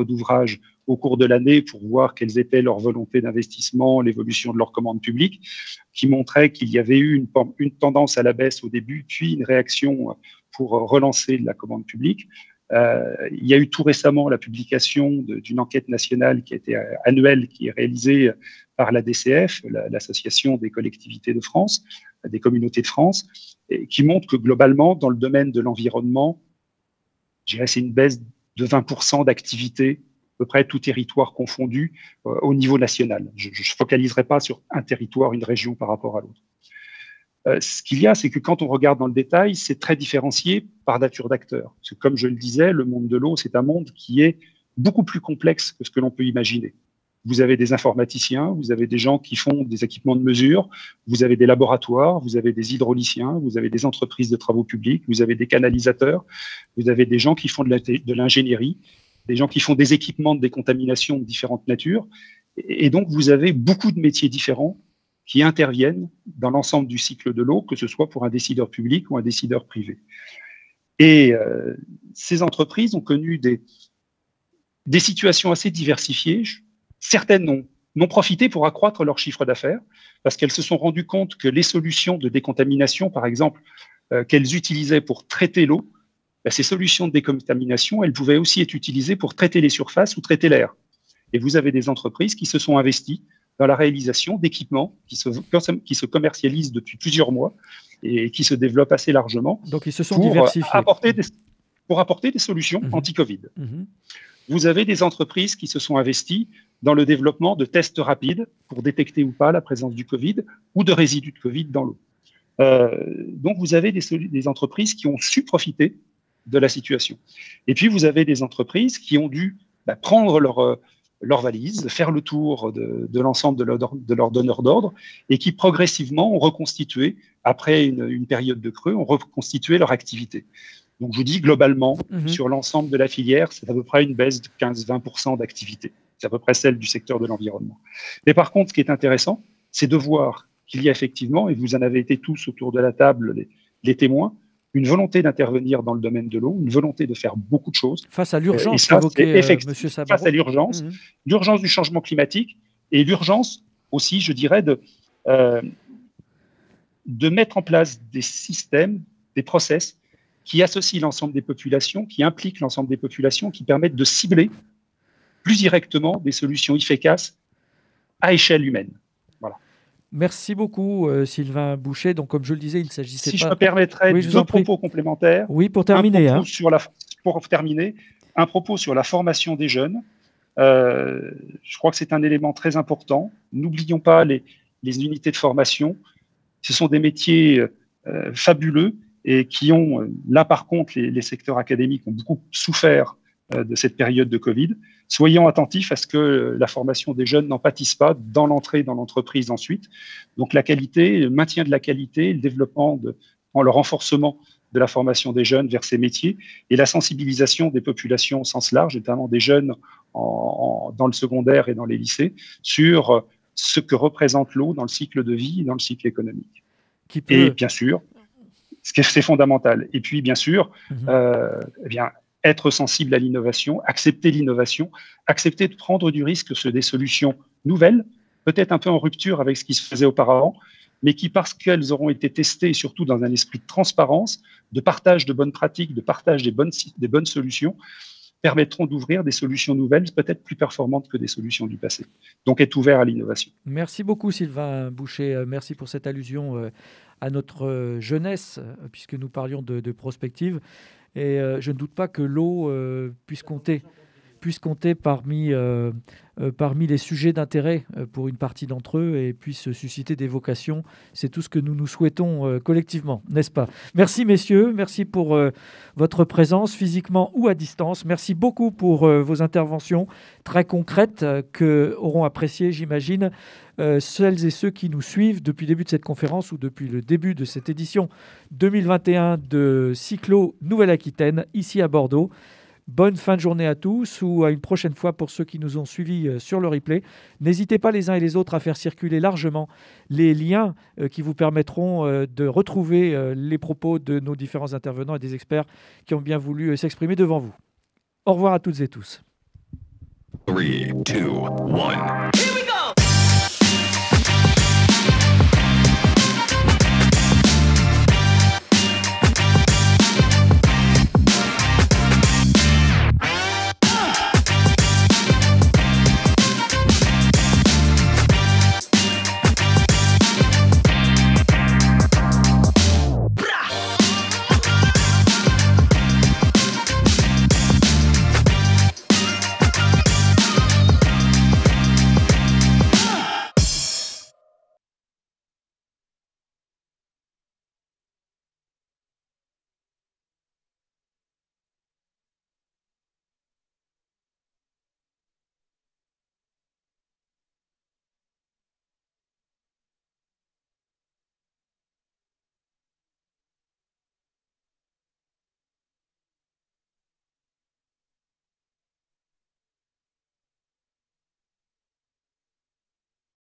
d'ouvrage au cours de l'année pour voir quelles étaient leurs volontés d'investissement, l'évolution de leurs commandes publiques, qui montraient qu'il y avait eu une tendance à la baisse au début, puis une réaction pour relancer la commande publique. Il y a eu tout récemment la publication d'une enquête nationale qui a été annuelle, qui est réalisée par la DCF, l'Association des collectivités de France, des communautés de France, et qui montre que globalement, dans le domaine de l'environnement, je dirais c'est une baisse de 20% d'activité, à peu près tout territoire confondu, au niveau national. Je ne focaliserai pas sur un territoire, une région par rapport à l'autre. Ce qu'il y a, c'est que quand on regarde dans le détail, c'est très différencié par nature d'acteurs. Parce que, comme je le disais, le monde de l'eau, c'est un monde qui est beaucoup plus complexe que ce que l'on peut imaginer. Vous avez des informaticiens, vous avez des gens qui font des équipements de mesure, vous avez des laboratoires, vous avez des hydrauliciens, vous avez des entreprises de travaux publics, vous avez des canalisateurs, vous avez des gens qui font de l'ingénierie, des gens qui font des équipements de décontamination de différentes natures. Et donc, vous avez beaucoup de métiers différents qui interviennent dans l'ensemble du cycle de l'eau, que ce soit pour un décideur public ou un décideur privé. Et ces entreprises ont connu des situations assez diversifiées. Certaines n'ont profité pour accroître leur chiffre d'affaires parce qu'elles se sont rendues compte que les solutions de décontamination, par exemple, qu'elles utilisaient pour traiter l'eau, ces solutions de décontamination, elles pouvaient aussi être utilisées pour traiter les surfaces ou traiter l'air. Et vous avez des entreprises qui se sont investies dans la réalisation d'équipements qui se commercialisent depuis plusieurs mois et qui se développent assez largement. Donc, ils se sont diversifiés. Pour apporter des solutions anti-Covid. Vous avez des entreprises qui se sont investies dans le développement de tests rapides pour détecter ou pas la présence du Covid ou de résidus de Covid dans l'eau. Donc, vous avez des entreprises qui ont su profiter de la situation. Et puis, vous avez des entreprises qui ont dû prendre leur valise, faire le tour de l'ensemble de leurs donneurs d'ordre et qui progressivement ont reconstitué, après une période de creux, ont reconstitué leur activité. Donc, je vous dis globalement, sur l'ensemble de la filière, c'est à peu près une baisse de 15-20% d'activité. C'est à peu près celle du secteur de l'environnement. Mais par contre, ce qui est intéressant, c'est de voir qu'il y a effectivement, et vous en avez été tous autour de la table, les témoins, une volonté d'intervenir dans le domaine de l'eau, une volonté de faire beaucoup de choses. Face à l'urgence qu'évoquait M. Sabourin. Face à l'urgence, l'urgence du changement climatique et l'urgence aussi, je dirais, de mettre en place des systèmes, des process qui associent l'ensemble des populations, qui impliquent l'ensemble des populations, qui permettent de cibler plus directement des solutions efficaces à échelle humaine. Voilà. Merci beaucoup, Sylvain Bouchet. Donc, comme je le disais, il s'agissait Si je me permettrais deux propos complémentaires. Oui, pour terminer. Pour terminer, un propos sur la formation des jeunes. Je crois que c'est un élément très important. N'oublions pas les unités de formation. Ce sont des métiers fabuleux et qui ont, là par contre, les secteurs académiques ont beaucoup souffert de cette période de Covid. Soyons attentifs à ce que la formation des jeunes n'en pâtisse pas dans l'entrée dans l'entreprise ensuite. Donc la qualité, le maintien de la qualité, le développement, le renforcement de la formation des jeunes vers ces métiers et la sensibilisation des populations au sens large, notamment des jeunes dans le secondaire et dans les lycées, sur ce que représente l'eau dans le cycle de vie et dans le cycle économique. Et bien sûr, c'est fondamental. Et puis, bien sûr, être sensible à l'innovation, accepter l'innovation, accepter de prendre du risque sur des solutions nouvelles, peut-être un peu en rupture avec ce qui se faisait auparavant, mais qui, parce qu'elles auront été testées, et surtout dans un esprit de transparence, de partage de bonnes pratiques, de partage des bonnes solutions, permettront d'ouvrir des solutions nouvelles, peut-être plus performantes que des solutions du passé. Donc, être ouvert à l'innovation. Merci beaucoup, Sylvain Bouchet. Merci pour cette allusion à notre jeunesse, puisque nous parlions de prospective. Et je ne doute pas que l'eau puisse compter parmi les sujets d'intérêt pour une partie d'entre eux et puisse susciter des vocations. C'est tout ce que nous nous souhaitons collectivement, n'est-ce pas? Merci messieurs, merci pour votre présence physiquement ou à distance. Merci beaucoup pour vos interventions très concrètes que auront appréciées, j'imagine, celles et ceux qui nous suivent depuis le début de cette conférence ou depuis le début de cette édition 2021 de Cyclo Nouvelle-Aquitaine, ici à Bordeaux. Bonne fin de journée à tous, ou à une prochaine fois pour ceux qui nous ont suivis sur le replay. N'hésitez pas les uns et les autres à faire circuler largement les liens qui vous permettront de retrouver les propos de nos différents intervenants et des experts qui ont bien voulu s'exprimer devant vous. Au revoir à toutes et tous. 3, 2, 1.